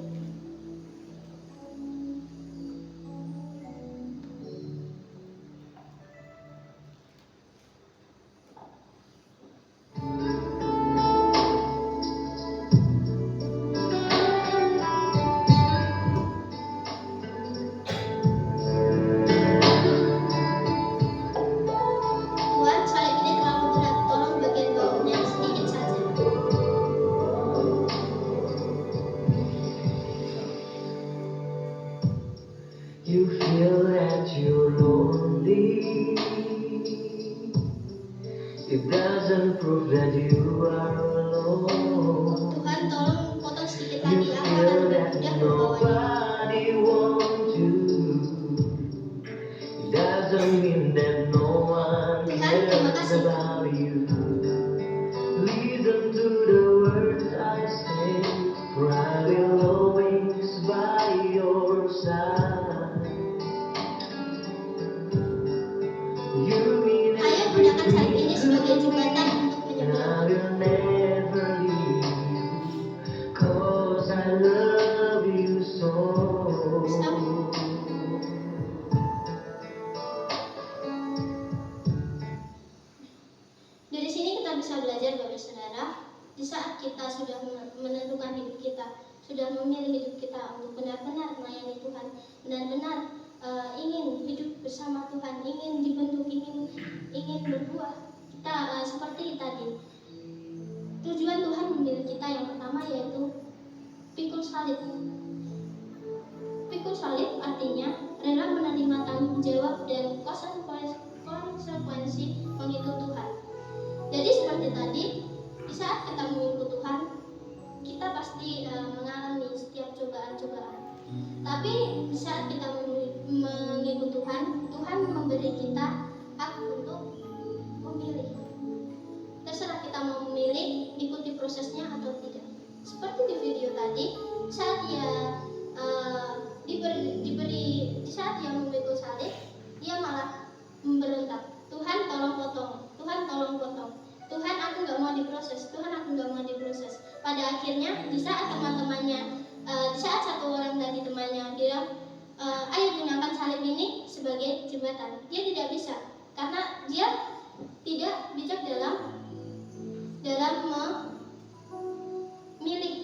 Tuhan, salib ini terlalu berat, tolong bagian bawahnya sedikit saja. You feel that you're lonely. It doesn't prove that you are alone. Tuhan, tolong potong sedikit You lagi, aku akan feel lebih that mudah membawanya. nobody wants you. It doesn't mean that no one Tuhan, terima cares kasih. about you. Listen to the words I say, for I will always by your side. You mean Ayah gunakan salib ini everything sebagai to jembatan me. untuk And menyeberang. I will never leave you, 'cause I love you so. Dari sini kita bisa belajar Bapak Saudara, di saat kita sudah menentukan hidup kita, sudah memilih hidup kita untuk benar-benar melayani Tuhan, benar-benar ingin hidup bersama Tuhan, ingin dibentuk, ingin berbuah. Kita seperti tadi, tujuan Tuhan memilih kita yang pertama yaitu pikul salib. Pikul salib artinya rela menerima tanggung jawab dan konsekuensi mengikut Tuhan. Jadi seperti tadi, di saat kita mengikut Tuhan, kita pasti mengalami setiap cobaan-cobaan. Tapi di saat kita mengikut Tuhan, Tuhan memberi kita hak untuk memilih. Terserah kita mau memilih, ikuti prosesnya atau tidak. Seperti di video tadi, saat dia di saat dia memikul salib, dia malah memberontak. Tuhan tolong potong, Tuhan tolong potong. Tuhan, aku nggak mau diproses, Tuhan aku nggak mau diproses. Pada akhirnya di saat teman-temannya, di saat satu orang dari temannya bilang, ayo gunakan salib ini sebagai jembatan. Dia tidak bisa karena dia tidak bijak dalam memilih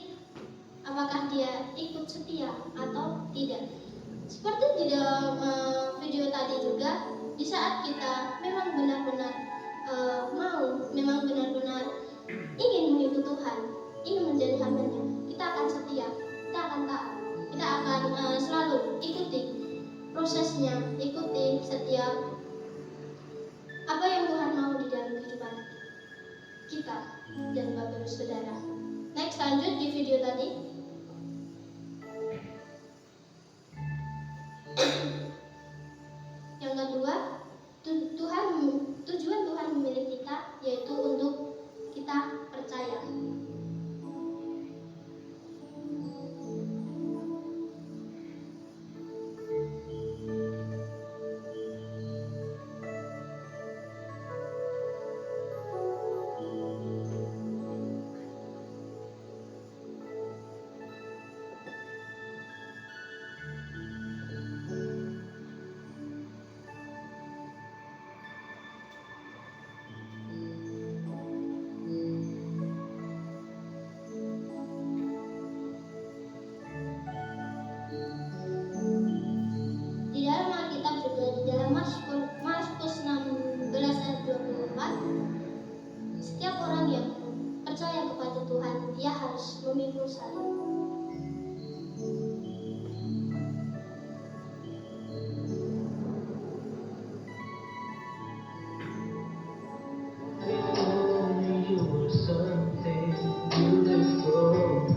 apakah dia ikut setia atau tidak. Seperti di dalam video tadi juga, di saat kita memang benar-benar memang benar-benar ingin mengikut Tuhan, ingin menjadi hamba-Nya, kita akan setia, kita akan taat, kita akan selalu ikuti prosesnya, ikuti setiap apa yang Tuhan mau di dalam kehidupan kita dan Bapak Ibu Saudara. Next, lanjut di video tadi. Yang kedua, tujuan Tuhan memilih kita yaitu untuk kita percaya. Di dalam Alkitab juga di dalam Markus 16 ayat 24, setiap orang yang percaya kepada Tuhan, dia harus memikul salib. If only you were something beautiful.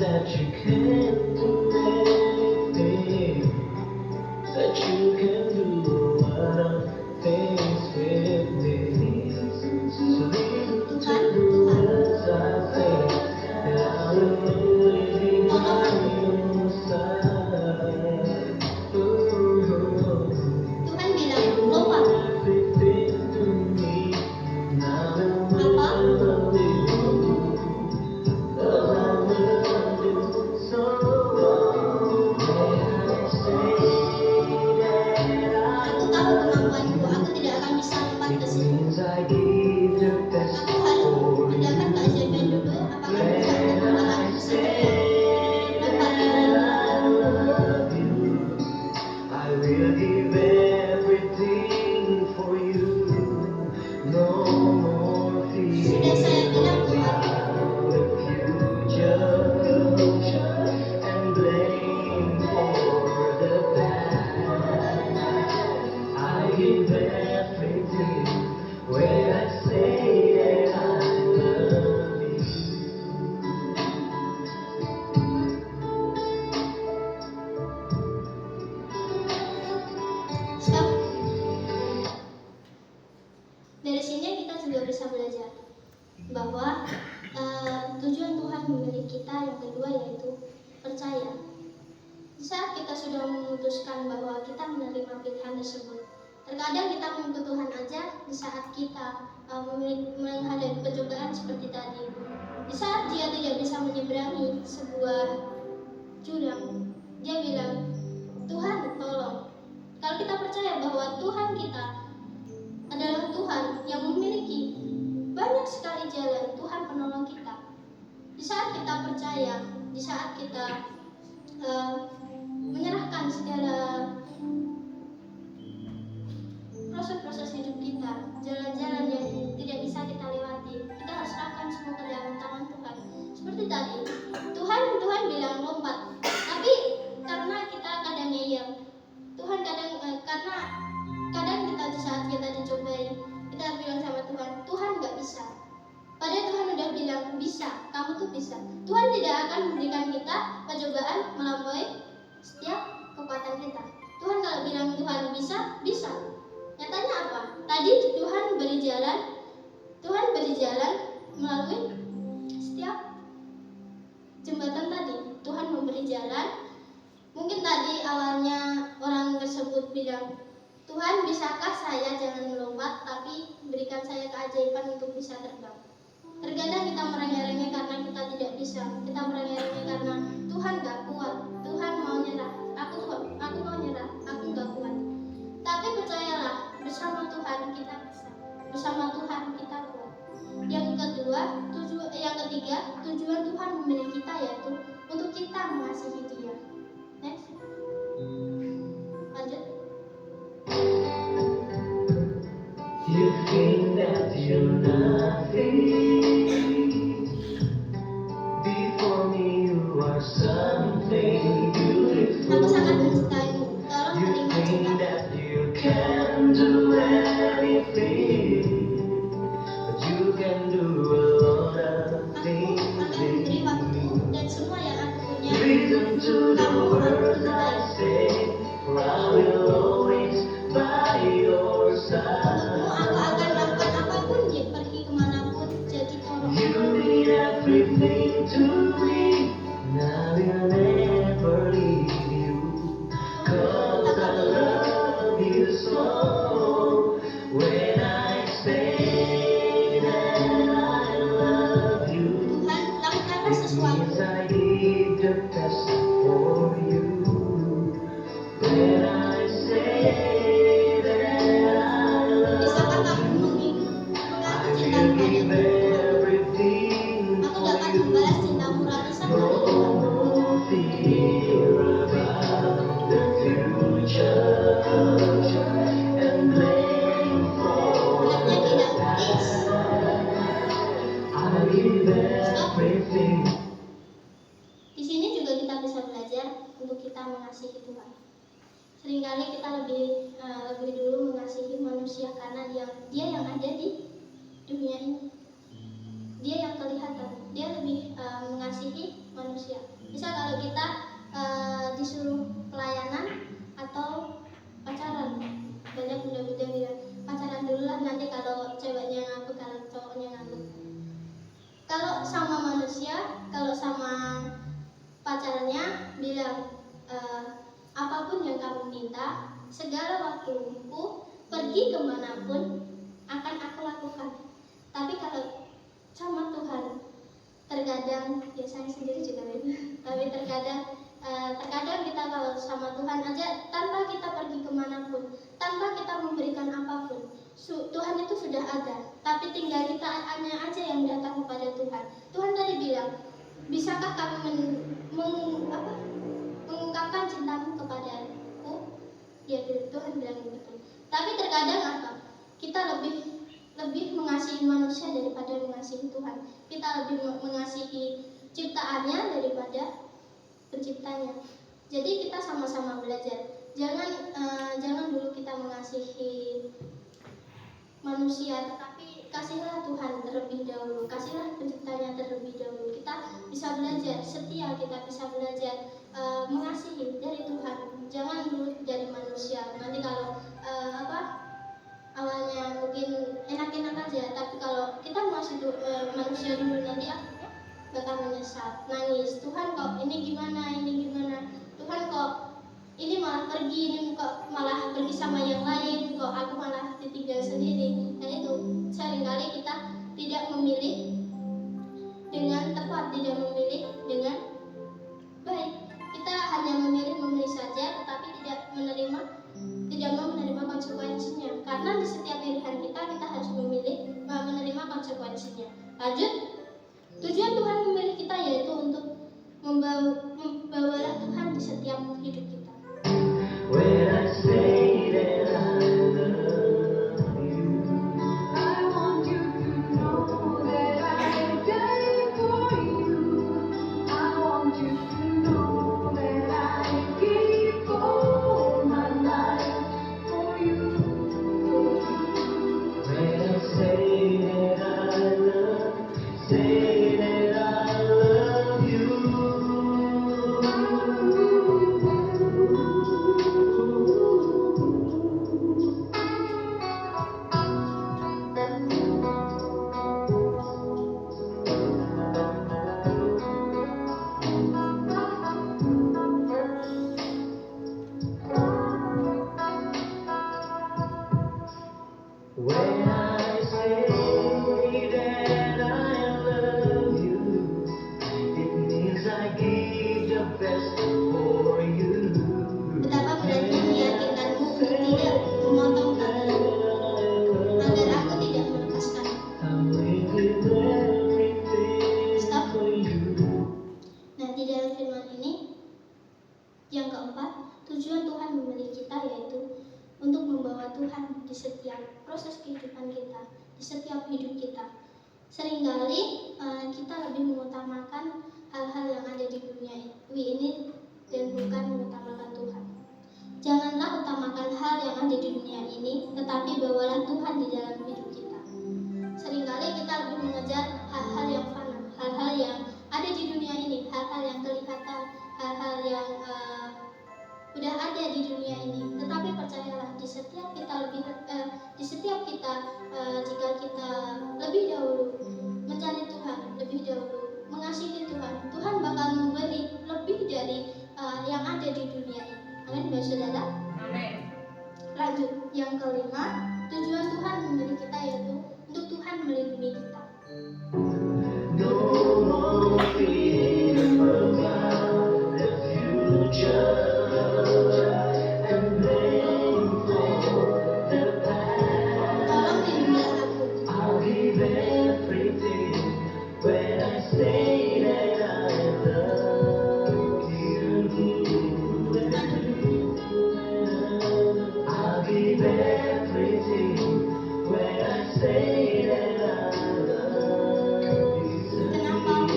that you can't do anything, that you can do a lot of things with me. So listen to the words I say, and I will always be by your side. Ooh. Tuhan bilang, lupa. Everything to me, and I will love you. Cause I love you so long. When I say that Aku tahu kemampuanku, aku tidak akan bisa lompat ke it situ. means I give the best Aku harus for you. mendapat Kak Zepen dulu. Apakah bisa membuat aku bisa lompat di When dalam? I love you, I will give everything for you. No more Sudah fear saya bilang Tuhan, about the future and blame for the past. I give everything when I say that I love you. stop. Dari sini kita juga bisa belajar bahwa tujuan Tuhan memilih kita yang kedua yaitu percaya. Di saat kita sudah memutuskan bahwa kita menerima pilihan tersebut, terkadang kita mengikut Tuhan aja di saat kita menghadapi pencobaan seperti tadi. Di saat dia tidak bisa menyeberangi sebuah jurang, dia bilang, Tuhan tolong. Kalau kita percaya bahwa Tuhan kita adalah Tuhan yang memiliki banyak sekali jalan, Tuhan penolong kita. Di saat kita percaya, di saat kita menyerahkan segala proses-proses hidup kita, jalan-jalan yang tidak bisa kita lewati, kita harus serahkan semua ke dalam tangan Tuhan. Seperti tadi, Tuhan bilang lompat, tapi karena kita kadang ngeyel, Tuhan karena kadang kita di saat kita dicobai, kita harus bilang sama Tuhan, Tuhan nggak bisa. Padahal Tuhan udah bilang bisa, kamu tuh bisa. Tuhan tidak akan memberikan kita pencobaan melampaui setiap kekuatan kita. Tuhan kalau bilang Tuhan bisa, bisa. Nyatanya apa? Tadi Tuhan beri jalan melalui setiap jembatan tadi. Tuhan memberi jalan. Mungkin tadi awalnya orang tersebut bilang, Tuhan bisakah saya jangan melompat, tapi berikan saya keajaiban untuk bisa terbang. Terkadang kita merengek-rengek karena kita tidak bisa. Kita merengek-rengek karena Tuhan gak kuat. Tuhan mau nyerah. Aku mau nyerah. Aku gak kuat. Tapi percayalah, bersama Tuhan kita bisa. Bersama Tuhan kita kuat. Yang ketiga, tujuan Tuhan memilih kita yaitu untuk kita mengasihi Dia. Next. Lanjut. You think that you're nothing. Before me you are something Aku beautiful. sangat mencintaimu. Tolong You terima think cintaku. that you can do anything, but you can do a lot of Aku things akan memberi with waktu me. dan semua yang aku punya. Listen to the Kamu harus words I mencintai. say, for I will always by your Untukmu side. aku akan lakukan apapun, pergi kemanapun. Jadi tolong. You mean everything to me, and I will never leave you. Cause I love you so. When I say that I love you, Tuhan, lakukanlah it sesuatu. means I give the best for you. When I say that I Bisakah love kamu you, mengaku I cinta will give kepadaku? everything Aku for dapat you. membalas cintamu ratusan No kali lipat. more fear about the future and blame for Anaknya the tidak past. please. I give everything. Di sini juga kita bisa belajar untuk kita mengasihi Tuhan. Seringkali kita lebih dulu mengasihi manusia karena dia yang ada di dunia ini. Dia yang kelihatan. Dia lebih mengasihi manusia. kalau sama pacarnya bilang apapun yang kamu minta, segala waktuku pergi kemanapun akan aku lakukan. Tapi kalau sama Tuhan, terkadang ya saya sendiri juga tapi terkadang kita kalau sama Tuhan aja tanpa kita pergi kemanapun, tanpa kita memberikan apapun, Tuhan itu sudah ada. Tapi tinggal kita hanya aja yang datang kepada Tuhan. Tuhan tadi bilang, bisakah kamu mengungkapkan cintamu kepadaku? Ya Tuhan bilang begitu. Tapi terkadang apa? Kita lebih mengasihi manusia daripada mengasihi Tuhan. Kita lebih mengasihi ciptaannya daripada penciptanya. Jadi kita sama-sama belajar. Jangan dulu kita mengasihi manusia, tetapi kasihlah Tuhan terlebih dahulu. Kasihlah penciptanya terlebih dahulu. Kita bisa belajar setia, kita bisa belajar mengasihi dari Tuhan. Jangan dulu dari manusia. Nanti kalau awalnya mungkin enak-enak aja, tapi kalau kita masih manusia dulu, nanti akhirnya bakal menyesal, nangis. Tuhan kok ini gimana, Tuhan kok ini malah pergi, ini kok malah pergi sama yang lain, kok aku malah ditinggal sendiri. Nah itu seringkali kita tidak memilih dengan tepat, tidak memilih dengan baik. Kita hanya memilih saja, tetapi tidak mau menerima konsekuensinya. Karena di setiap pilihan kita harus menerima konsekuensinya. Lanjut, tujuan Tuhan memilih kita yaitu untuk membawalah Tuhan di setiap hidup kita. When I say that I love you, I want you to know that I die for you. I want you to know that I give all my life for you. when I say that I love you. When I say that I love you, it means I give the best for you. Betapa beratnya meyakinkanmu untuk tidak memotong tali, agar aku tidak melepaskan. I'm living everything Stop. for you. Nah, di dalam firman ini, yang keempat, tujuan Tuhan memilih kita yaitu untuk membawa Tuhan di setiap proses kehidupan kita, di setiap hidup kita. Seringkali kita lebih mengutamakan hal-hal yang ada di dunia ini dan bukan mengutamakan Tuhan. Janganlah utamakan hal yang ada di dunia ini, tetapi bawalah Tuhan di dalam hidup kita. Seringkali kita lebih mengejar hal-hal yang fana, hal-hal yang ada di dunia ini, hal-hal yang kelihatan, hal-hal yang udah ada di dunia ini. Tetapi percayalah, jika kita lebih dahulu mencari Tuhan, lebih dahulu mengasihi Tuhan, Tuhan bakal memberi lebih dari yang ada di dunia ini. Amin, Bapak Saudara. Amin. Lanjut, yang kelima, tujuan Tuhan memilih kita yaitu untuk Tuhan melindungi kita. No more fear about the future and blame for the past. Tolong lindungilah aku. I'll give everything when I say that I love you. I'll give everything when I say that I love you. Kenapa?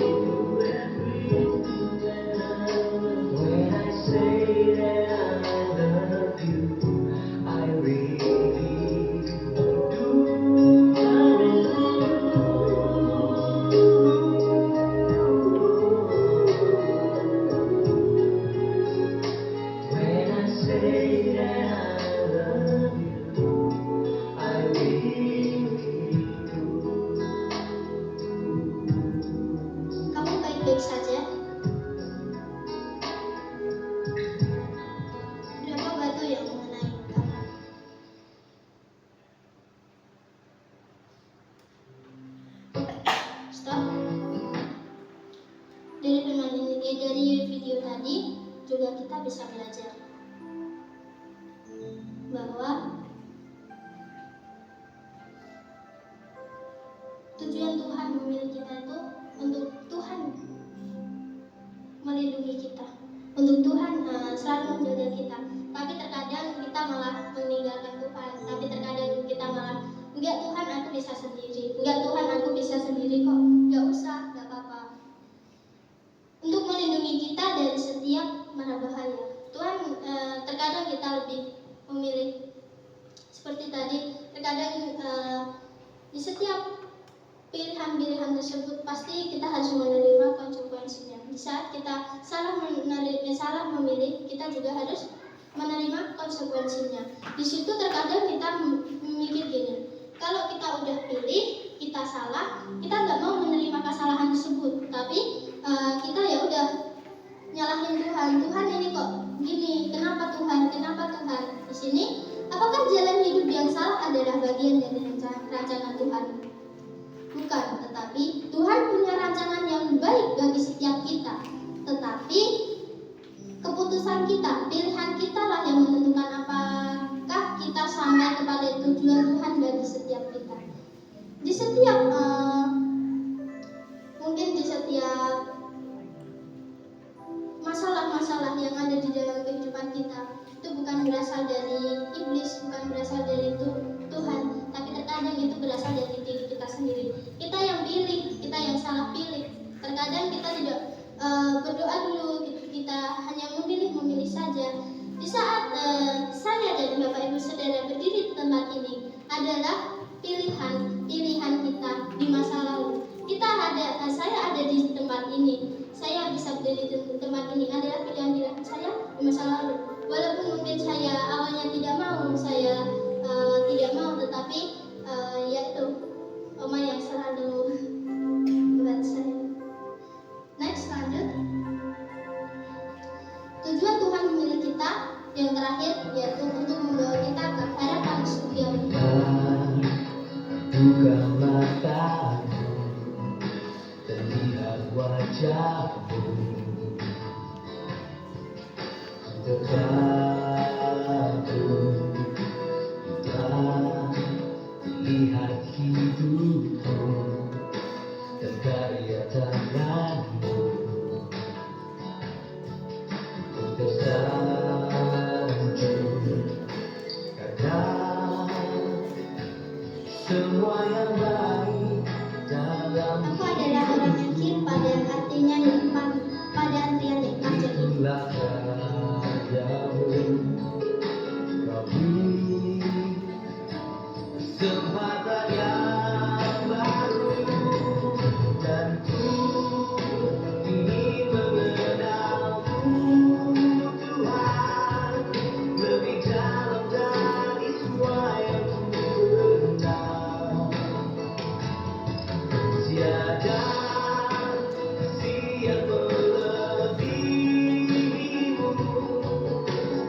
When I say that I love you, I really do. I really do. baik-baik saja? Berapa batu yang mengenai kamu? Stop. Dari firman ini, dari video tadi juga kita bisa belajar bahwa tujuan Tuhan memilih kita itu untuk Tuhan melindungi kita, untuk Tuhan selalu menjaga kita. Tapi terkadang kita malah meninggalkan Tuhan. Tapi terkadang kita malah, enggak Tuhan, aku bisa sendiri. Enggak Tuhan, aku bisa sendiri kok. Enggak usah, enggak apa-apa. Untuk melindungi kita dari setiap mara bahaya. Tuhan terkadang kita lebih memilih seperti tadi. Terkadang di setiap pilihan-pilihan tersebut pasti kita harus menerima konsekuensinya. Di saat kita salah memilih, kita juga harus menerima konsekuensinya. Di situ terkadang kita memikir gini, kalau kita udah pilih, kita salah, kita nggak mau menerima kesalahan tersebut, tapi kita ya udah nyalahin Tuhan. Tuhan ini kok gini, kenapa Tuhan? Kenapa Tuhan? Di sini, apakah jalan hidup yang salah adalah bagian dari rancangan Tuhan? Bukan, tetapi Tuhan punya rancangan yang baik bagi setiap kita. Tetapi keputusan kita, pilihan kita lah yang menentukan apakah kita sampai kepada tujuan Tuhan bagi setiap kita. Di setiap mungkin di setiap masalah-masalah yang ada di dalam kehidupan kita itu bukan berasal dari iblis, bukan berasal dari Tuhan, tapi terkadang itu berasal dari diri kita sendiri. Kita yang pilih, kita yang salah pilih. Terkadang kita tidak berdoa dulu, kita hanya memilih saja. Di saat saya dan Bapak Ibu Saudara berdiri di tempat ini adalah pilihan kita di masa lalu. Saya ada di tempat ini, saya bisa berdiri di tempat ini adalah pilihan saya di masa lalu. Walaupun mungkin saya awalnya tidak mau, tetapi yaitu Oma yang selalu buat saya. Next, lanjut. Tujuan Tuhan memilih kita yang terakhir yaitu untuk membawa kita ke harapan surgawi. Buka mataku dan lihat wajahmu, dekatku dan lihat hidupku dan karya tanganmu. Tersanjung karena semua yang baik dalam Aku adalah orang yang kipa dan artinya nyimpan pada antrian nikmat jadi. itulah karyamu. Kau beri kesempatan yang baru dan ku ingin mengenalmu Tuhan lebih dalam dari semua yang ku kenal. Tiada kasih yang melebihimu.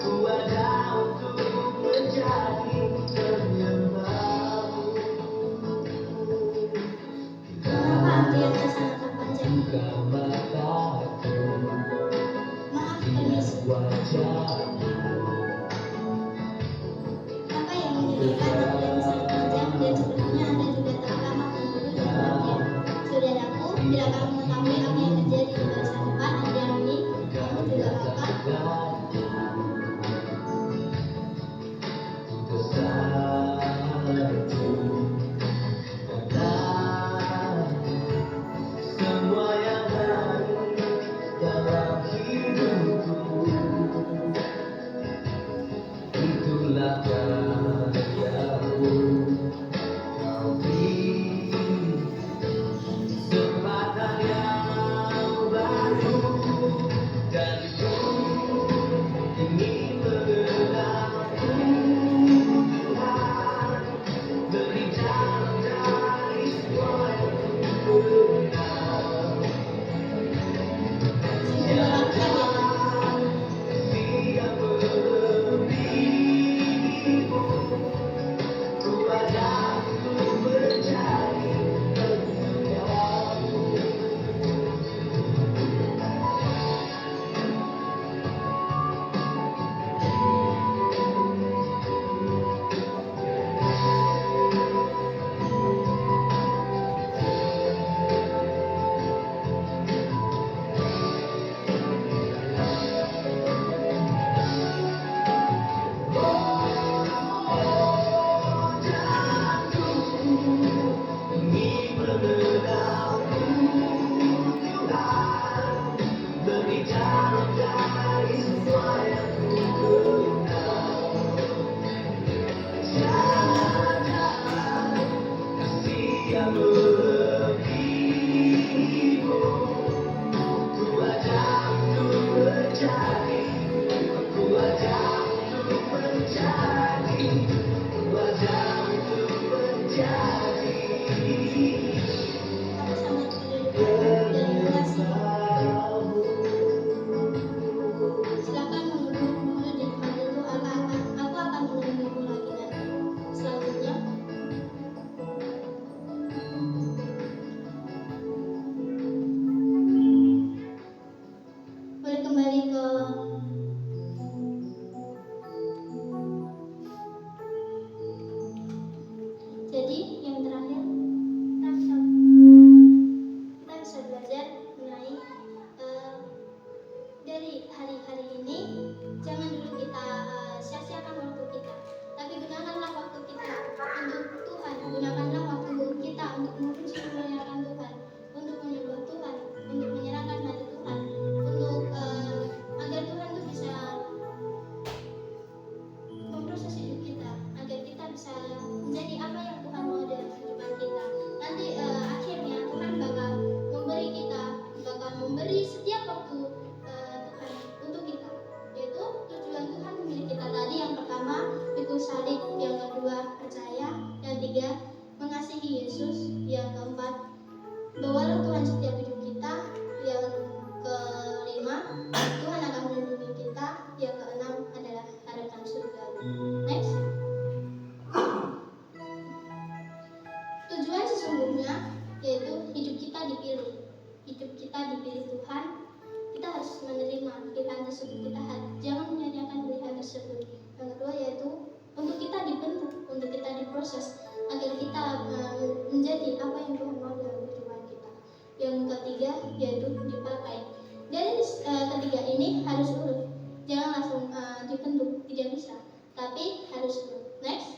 Ku ada untuk menjadi penyembahmu. Mengapa antriannya sangat panjang? Buka mataku, Maaf, lihat permisi. wajahmu. Apa yang menyebabkan antrian sangat panjang dan sebenarnya Anda juga telah lama menunggu di antrian. Saudaraku, bila kamu mengetahui apa yang terjadi di barisan depan antrian ini, kamu juga akan semua yang baik dalam hidupku, itulah karyamu. Kau beri kesempatan yang baru dan ku ingin mengenalmu Tuhan tersebut jangan menyia-nyiakan pilihan tersebut. Yang kedua yaitu untuk kita dibentuk, untuk kita diproses agar kita menjadi apa yang Tuhan mau dalam kehidupan kita. Yang ketiga yaitu dipakai. Dari ketiga ini harus urut, jangan langsung dibentuk, tidak bisa, tapi harus urut. Next,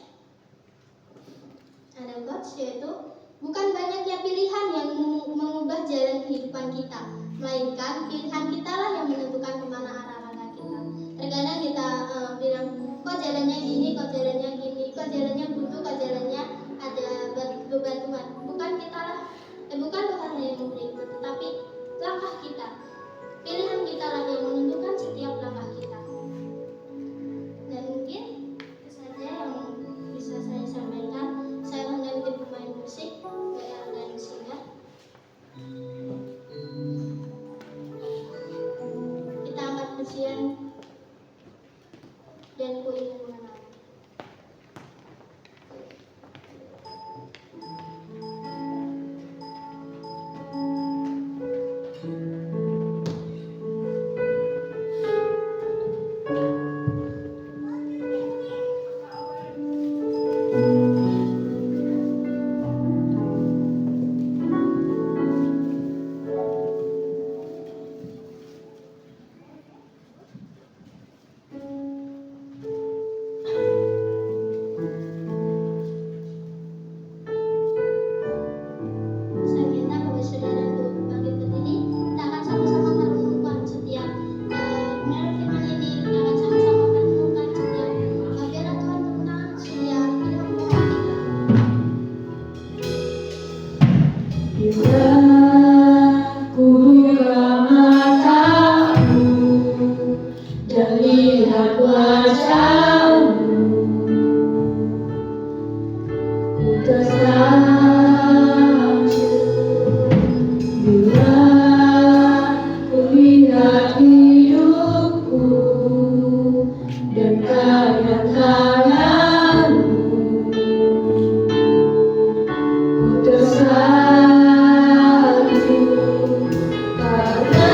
ada quotes yaitu bukan banyaknya pilihan yang mengubah jalan kehidupan kita, melainkan pilihan kita lah yang menentukan kemana arah langkah kita. Terkadang kita bilang, kok jalannya gini, kok jalannya gini, kok jalannya buntu, kok jalannya ada bebatuan. Bukan kita lah, bukan Tuhan yang memberi itu, tetapi langkah kita. Pilihan kita lah yang menentukan setiap langkah kita. Dan mungkin itu saja yang bisa saya sampaikan. Saya mengganti pemain musik, Bella dan Singa. Kita angkat pujian dan ku ingin mengenal. Saya minta kepada saudara untuk bangkit berdiri. Kita akan sama-sama merenungkan setiap kebenaran firman ini. Kita akan sama-sama merenungkan setiap biarlah Tuhan berkenan setiap pilihan Tuhan kita. Bila ku buka matamu dan lihat wajahmu, ku tersanjung. Bila ku lihat hidupku dan karya tanganmu, ku tersanjung. Karena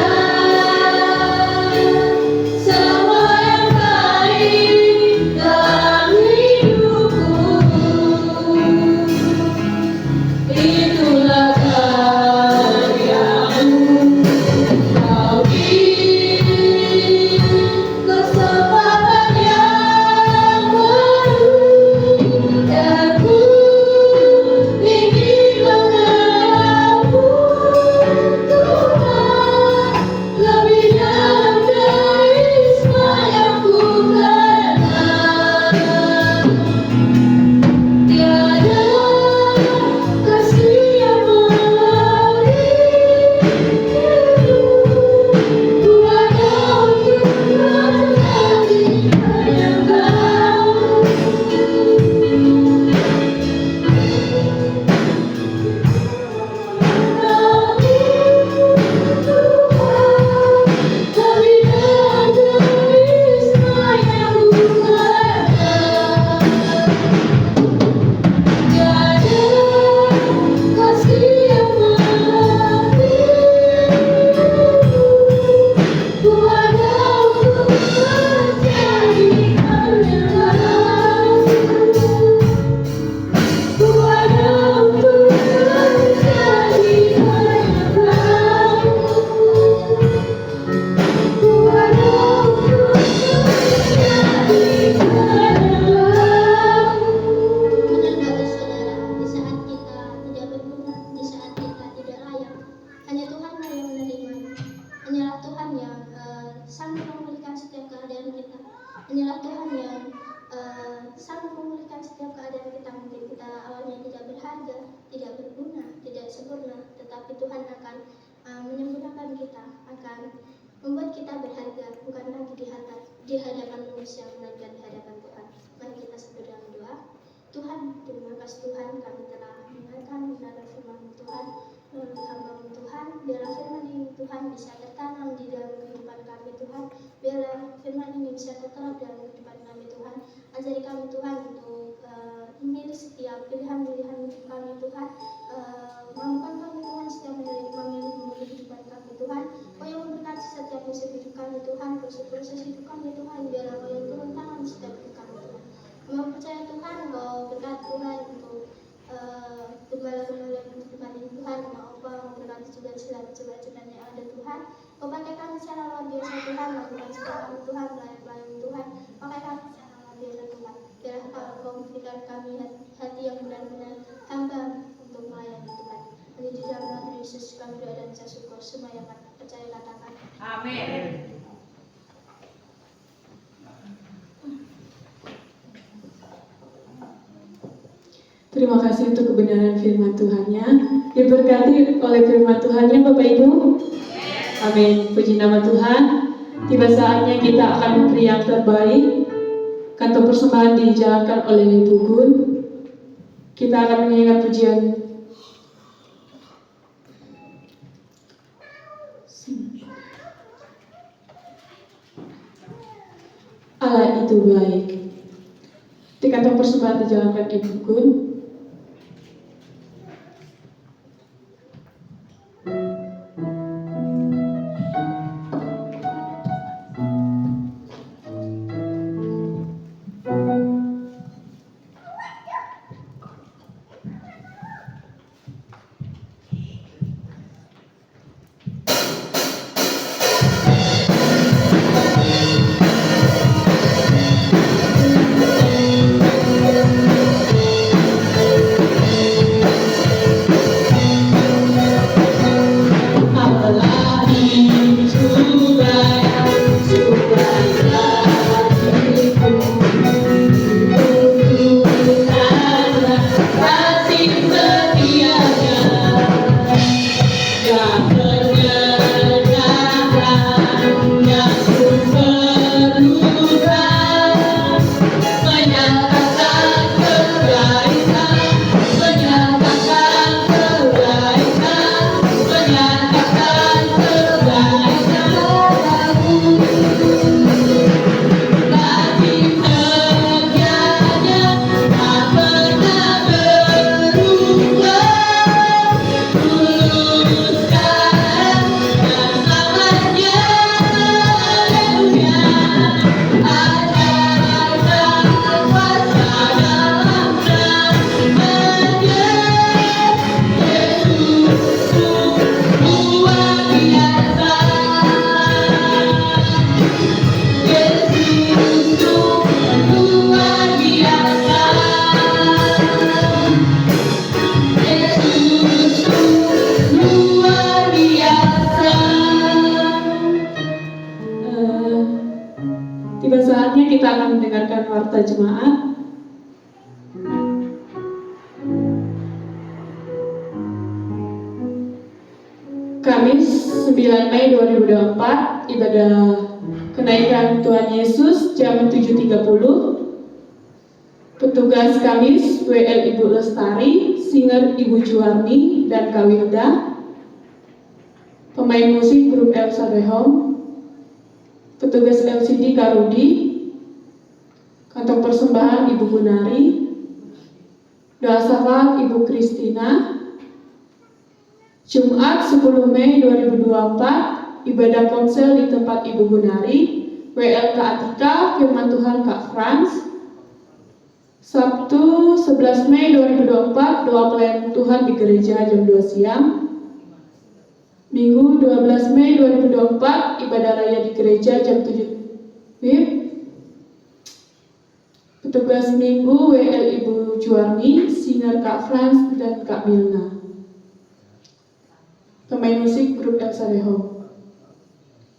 semua yang baik dalam hidupku, itulah karyamu. Kau beri kesempatan yang baru, dan ku ingin mengenalmu, Tuhan, lebih dalam dari semua yang ku kenal. Tiada kasih yang mengelilingiku, ku ada untuk menjadi hanya Kau. Benar nggak saudara, di saat kita tidak berguna, di saat kita tidak layak, hanya Tuhan yang menerimanya. Hanyalah Tuhan yang sanggup memulihkan setiap keadaan kita. Hanyalah Tuhan yang sanggup memulihkan setiap keadaan kita. Mungkin kita awalnya tidak berharga, tidak berguna, tidak sempurna, tetapi Tuhan akan menyempurnakan kita, akan membuat kita berharga, bukan lagi di hadapan manusia, melainkan di hadapan Tuhan. Mari kita sebut dalam doa. Tuhan, terima kasih Tuhan, kami telah mendengarkan kebenaran firman Tuhan melalui hamba-Mu Tuhan. Biarlah firman ini Tuhan bisa tertanam di dalam kehidupan kami Tuhan. Biarlah firman ini bisa tertanam dalam kehidupan kami Tuhan. Ajari kami Tuhan untuk memilih setiap pilihan-pilihan hidup kami Tuhan. Mampukan kami Tuhan setiap memilih kehidupan kami Tuhan. Kau yang memberkati setiap setiap musim hidup kami Tuhan, proses hidup kami Tuhan, biarlah Kau yang turun tangan di setiap hidup kami Tuhan. Kami percaya Tuhan, Kau berkat Tuhan untuk gembala-gembala kehidupan ini Tuhan, mau Kau memberkati juga jemaat-jemaat yang ada Tuhan. Kau pakai kami secara luar biasa Tuhan, melakukan segala kami Tuhan, pelayan Tuhan, pakai kami secara luar biasa Tuhan. Biarlah Kau memberikan kami hati yang benar-benar hamba untuk melayani Tuhan. Hanya di dalam nama Yesus kami doa dan saya syukur, semua yang percaya katakan. Amin. Terima kasih untuk kebenaran firman Tuhannya. Diberkati oleh firman Tuhannya Bapak Ibu. Amin. Puji nama Tuhan. Tiba saatnya kita akan memberi yang terbaik. Kantor persembahan dijalankan oleh Ibu Gun. Kita akan menyanyikan pujian Allah itu baik. Di kantor persembahan dijalankan Ibu Gun. Tiba saatnya kita akan mendengarkan warta jemaat. Kamis 9 Mei 2024, ibadah kenaikan Tuhan Yesus jam 7.30. Petugas Kamis WL Ibu Lestari, singer Ibu Juwarni dan Kak Wilda. Pemain musik grup Elsa Rehom. Petugas LCD Kak Rudi. Kantong persembahan Ibu Gunari. Doa syafaat Ibu Kristina. Jumat 10 Mei 2024, ibadah konsel di tempat Ibu Gunari, WL Kak Atika, firman Tuhan Kak Frans. Sabtu 11 Mei 2024, doa pelayanan Tuhan di gereja jam 2 siang. Minggu 12 Mei 2024, ibadah raya di gereja jam 7 WIB. Petugas Minggu WL Ibu Juwarni, singer Kak Frans dan Kak Milna. Pemain musik grup Elsa Reho.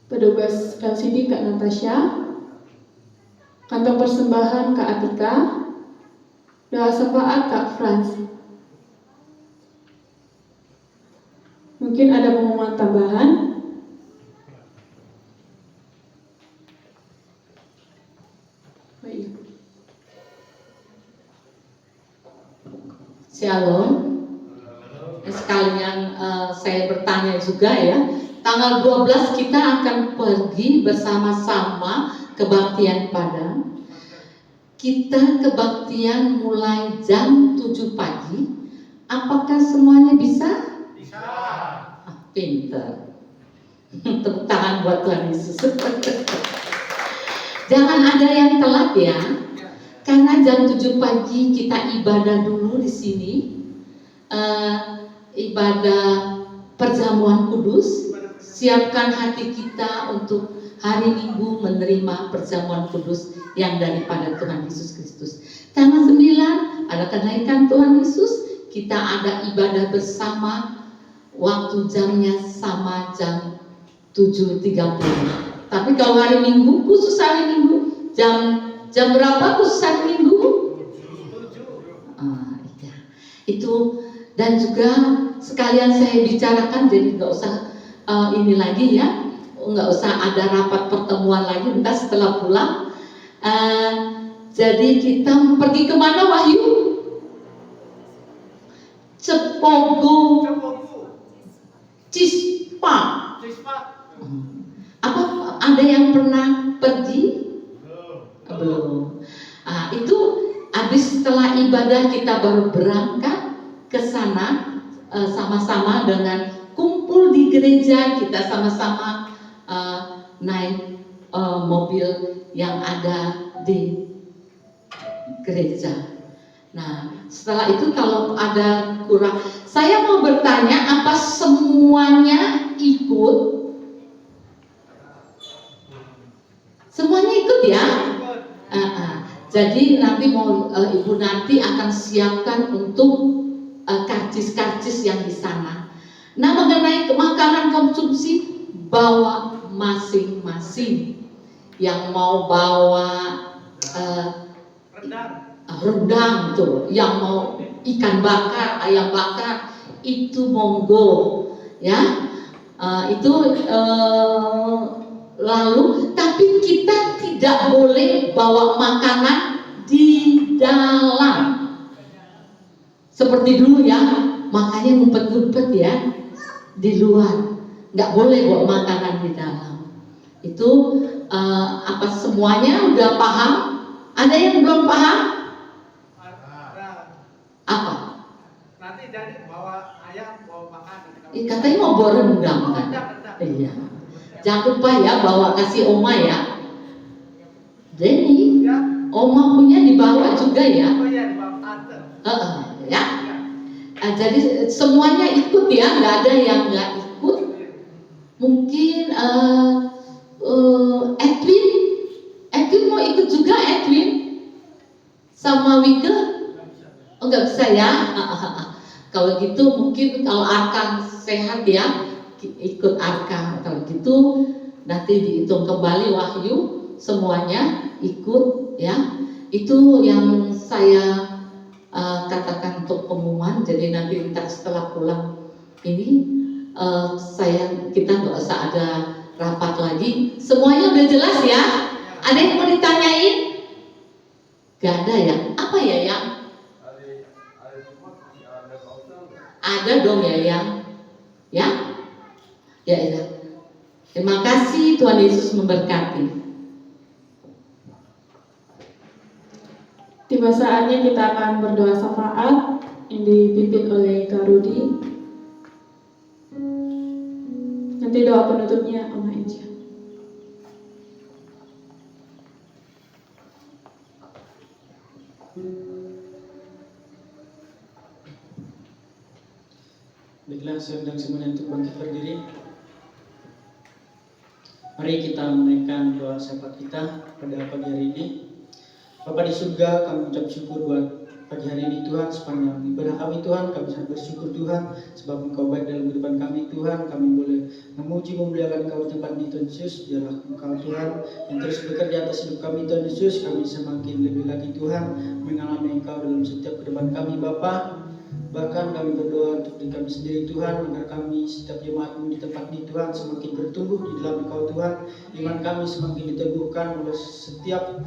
Petugas LCD Kak Natasha. Kantong persembahan Kak Atika. Doa syafaat Kak Frans. Mungkin ada pengumuman tambahan. Baik. Shalom. Sekalian saya bertanya juga ya, tanggal 12 kita akan pergi bersama-sama kebaktian Padang. Kita kebaktian mulai jam 7 pagi. Apakah semuanya bisa? Bisa. Pinter. Tepuk tangan buat Tuhan Yesus. Jangan ada yang telat ya. Karena jam 7 pagi kita ibadah dulu di sini. Ibadah perjamuan kudus. Siapkan hati kita untuk hari Minggu menerima perjamuan kudus yang daripada Tuhan Yesus Kristus. Tanggal 9 ada kenaikan Tuhan Yesus. Kita ada ibadah bersama. Waktu jamnya sama jam 7.30. Tapi kalau hari Minggu, khusus hari Minggu, jam berapa khusus hari Minggu? Iya. Itu, dan juga sekalian saya bicarakan, jadi nggak usah ini lagi ya, nggak usah ada rapat pertemuan lagi, entah setelah pulang. Jadi kita pergi kemana, Wahyu? Cepogo, Cispa. Apa ada yang pernah pergi? Belum. Itu habis setelah ibadah kita baru berangkat ke sana sama-sama dengan kumpul di gereja, kita sama-sama naik mobil yang ada di gereja. Nah, setelah itu kalau ada kurang, saya mau bertanya, apa semuanya ikut? Semuanya ikut ya? Jadi nanti mau Ibu nanti akan siapkan untuk karcis-karcis yang di sana. Nah, mengenai makanan konsumsi, bawa masing-masing. Yang mau bawa rendang tuh, yang mau ikan bakar, ayam bakar, itu monggo ya. Lalu tapi kita tidak boleh bawa makanan di dalam seperti dulu ya, makanya ngumpet-ngumpet ya di luar, nggak boleh bawa makanan di dalam. Itu apa semuanya udah paham? Ada yang belum paham? Apa? Nanti jadi bawa ayam, bawa makanan. Katanya mau bawa rendang kan? Iya. Jangan lupa ya bawa kasih oma ya. Denny, oma punya dibawa juga ya. Oh iya, dibawa tante. Ya. Jadi semuanya ikut ya, nggak ada yang nggak ikut. Mungkin Edwin mau ikut juga, Edwin sama Wike. Oh nggak bisa ya. Kalau gitu mungkin kalau Arkan sehat ya, ikut Arkan. Kalau gitu nanti dihitung kembali Wahyu, semuanya ikut ya. Itu yang saya katakan untuk pengumuman. Jadi nanti kita setelah pulang ini kita nggak usah ada rapat lagi. Semuanya udah jelas ya. Ada yang mau ditanyain? Gak ada ya? Apa ya yang? Ada dong ya yang? Ya? Ya, ya. Terima kasih, Tuhan Yesus memberkati. Tiba saatnya kita akan berdoa syafaat yang dipimpin oleh Kak Rudi. Nanti doa penutupnya Oma Eja. Baiklah, saya undang semuanya untuk bangkit berdiri. Mari kita menaikkan doa syafaat kita pada pagi hari ini. Bapa di surga, kami ucap syukur buat pagi hari ini Tuhan, sepanjang ibadah kami Tuhan, kami sangat bersyukur Tuhan, sebab Engkau baik dalam kehidupan kami Tuhan. Kami boleh memuji memuliakan Engkau di tempat ini Tuhan Yesus. Biarlah Engkau Tuhan yang terus bekerja atas hidup kami Tuhan Yesus. Kami semakin lebih lagi Tuhan mengalami Engkau dalam setiap kehidupan kami Bapa. Bahkan kami berdoa untuk diri kami sendiri Tuhan, agar kami setiap jemaat-Mu di tempat ini Tuhan semakin bertumbuh di dalam Engkau Tuhan. Iman kami semakin diteguhkan oleh setiap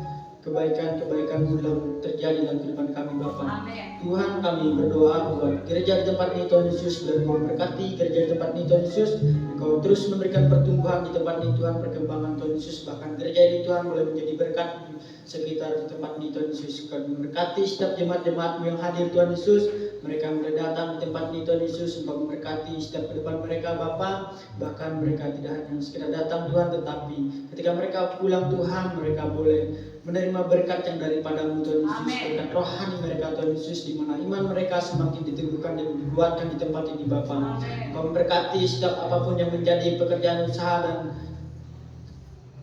kebaikan-kebaikan-Mu dalam terjadi dalam kehidupan kami Bapa. Tuhan, kami berdoa buat gereja di tempat ini Tuhan Yesus, biar Engkau berkati gereja di tempat ini Tuhan Yesus. Engkau terus memberikan pertumbuhan di tempat ini Tuhan, perkembangan Tuhan Yesus. Bahkan gereja ini Tuhan boleh menjadi berkat di sekitar di tempat ini Tuhan Yesus. Kami berkati setiap jemaat-jemaat-Mu yang hadir Tuhan Yesus. mereka yang sudah datang di tempat ini Tuhan Yesus, Engkau memberkati setiap ke depan mereka Bapa. Bahkan mereka tidak hanya sekedar datang Tuhan, tetapi ketika mereka pulang Tuhan, mereka boleh menerima berkat yang daripadamu Tuhan Yesus, berkat rohani mereka Tuhan Yesus, di mana iman mereka semakin diteguhkan dan dikuatkan di tempat ini Bapa. Engkau memberkati setiap apapun yang menjadi pekerjaan usaha dan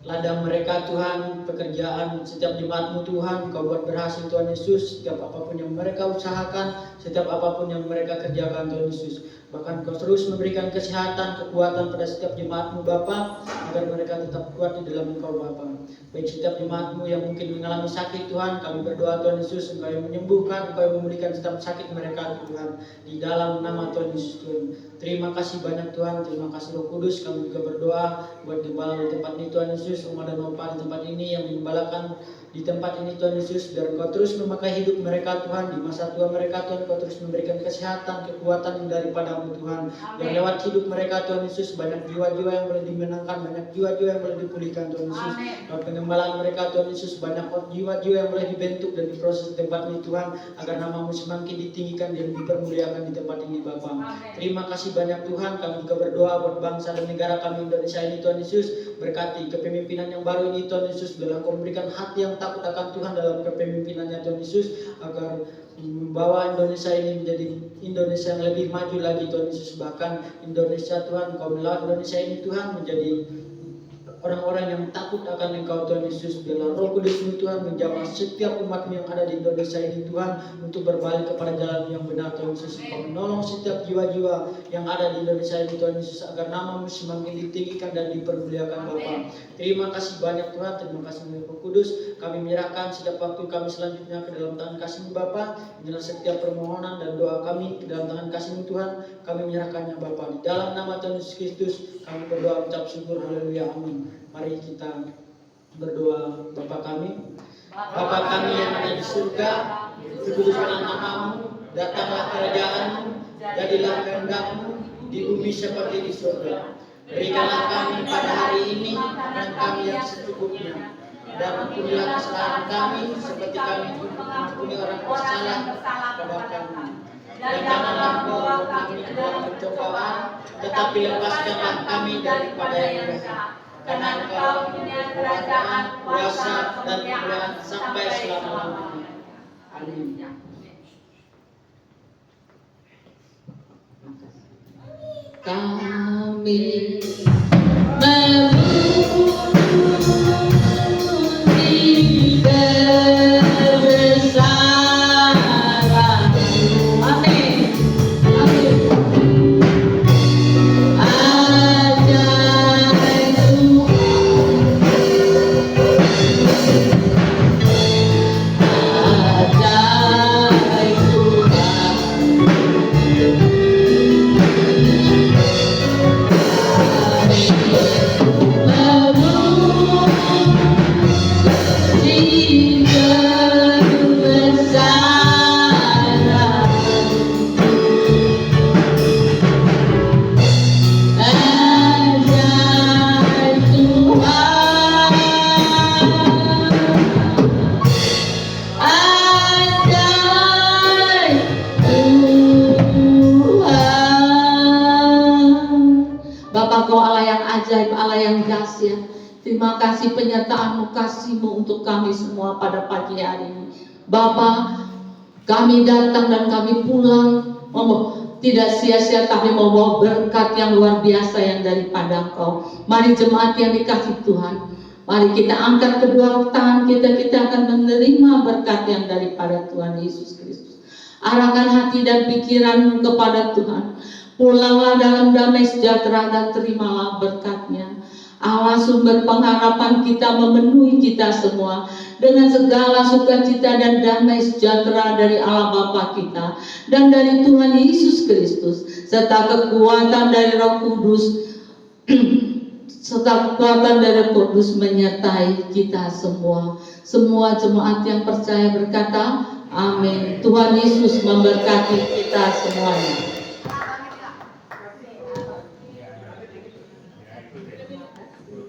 ladang mereka Tuhan, pekerjaan setiap jemaatmu Tuhan, Kau buat berhasil Tuhan Yesus. Setiap apapun yang mereka usahakan, setiap apapun yang mereka kerjakan Tuhan Yesus. Bahkan Kau terus memberikan kesehatan, kekuatan pada setiap jemaatmu Bapa, agar mereka tetap kuat di dalam Engkau Bapa. Baik setiap jemaatmu yang mungkin mengalami sakit Tuhan, kami berdoa Tuhan Yesus, Engkau yang menyembuhkan, Engkau yang memulihkan setiap sakit mereka Tuhan, di dalam nama Tuhan Yesus Tuhan. Terima kasih banyak Tuhan, terima kasih Roh Kudus. Kami juga berdoa buat gembala di tempat ini Tuhan Yesus, Oma dan Opa di tempat ini yang menggembalakan di tempat ini Tuhan Yesus, biar Engkau terus memakai hidup mereka Tuhan, di masa tua mereka Tuhan, Engkau terus memberikan kesehatan, kekuatan yang daripadamu Tuhan. Yang lewat hidup mereka Tuhan Yesus, banyak jiwa-jiwa yang boleh dimenangkan, banyak jiwa-jiwa yang boleh dipulihkan Tuhan Yesus. Lewat pengembalaan mereka Tuhan Yesus, banyak jiwa-jiwa yang boleh dibentuk dan diproses di tempat ini Tuhan, agar namamu semakin ditinggikan dan dipermuliakan di tempat ini Bapa. Terima kasih banyak Tuhan. Kami juga berdoa buat bangsa dan negara kami Indonesia ini Tuhan Yesus, berkati kepemimpinan yang baru ini Tuhan Yesus, biarlah Engkau memberikan hati yang takut akan Tuhan dalam kepemimpinannya Tuhan Yesus, agar membawa Indonesia ini menjadi Indonesia yang lebih maju lagi Tuhan Yesus. Bahkan Indonesia Tuhan, Kau melawat Indonesia ini Tuhan menjadi orang-orang yang takut akan Engkau Tuhan Yesus. Biarlah Roh Kudus-Mu Tuhan menjamah setiap umat-Mu yang ada di Indonesia ini Tuhan, untuk berbalik kepada jalan yang benar Tuhan Yesus. Engkau menolong setiap jiwa-jiwa yang ada di Indonesia ini Tuhan Yesus, agar namamu semakin ditinggikan dan dipermuliakan Bapa. Terima kasih banyak Tuhan, terima kasih banyak Roh Kudus. Kami menyerahkan setiap waktu kami selanjutnya ke dalam tangan kasih-Mu Bapa. Inilah setiap permohonan dan doa kami ke dalam tangan kasih-Mu Tuhan. Kami menyerahkannya Bapa. Di dalam nama Tuhan Yesus Kristus kami berdoa ucap syukur, haleluya, amin. Mari kita berdoa. Bapa kami yang ada di surga, dikuduskanlah namamu, datanglah kerajaanmu, jadilah kehendak-Mu di bumi seperti di surga. Berikanlah kami pada hari ini makanan kami yang secukupnya, dan ampunilah kesalahan kami seperti kami mengampuni orang bersalah kepada kami. Dan janganlah Engkau bawa kami ke dalam pencobaan, tetapi lepaskanlah kami daripada yang jahat. Karena Engkau punya kerajaan, kuasa, dan kemuliaan sampai selama-lamanya. Amin. Kami Bapa, Kau Allah yang ajaib, Allah yang dahsyat. Terima kasih penyertaan-Mu, kasih-Mu untuk kami semua pada pagi hari ini. Bapa, kami datang dan kami pulang, tidak sia-sia kami membawa berkat yang luar biasa yang daripada Engkau. Mari jemaat yang dikasih Tuhan, mari kita angkat kedua tangan kita akan menerima berkat yang daripada Tuhan Yesus Kristus. Arahkan hati dan pikiranmu kepada Tuhan. Pulanglah dalam damai sejahtera dan terimalah berkat-Nya. Allah sumber pengharapan kita memenuhi kita semua dengan segala sukacita dan damai sejahtera dari Allah Bapa kita dan dari Tuhan Yesus Kristus, serta kekuatan dari Roh Kudus serta kekuatan dari Roh Kudus menyertai kita semua. Semua jemaat yang percaya berkata, amin. Tuhan Yesus memberkati kita semuanya.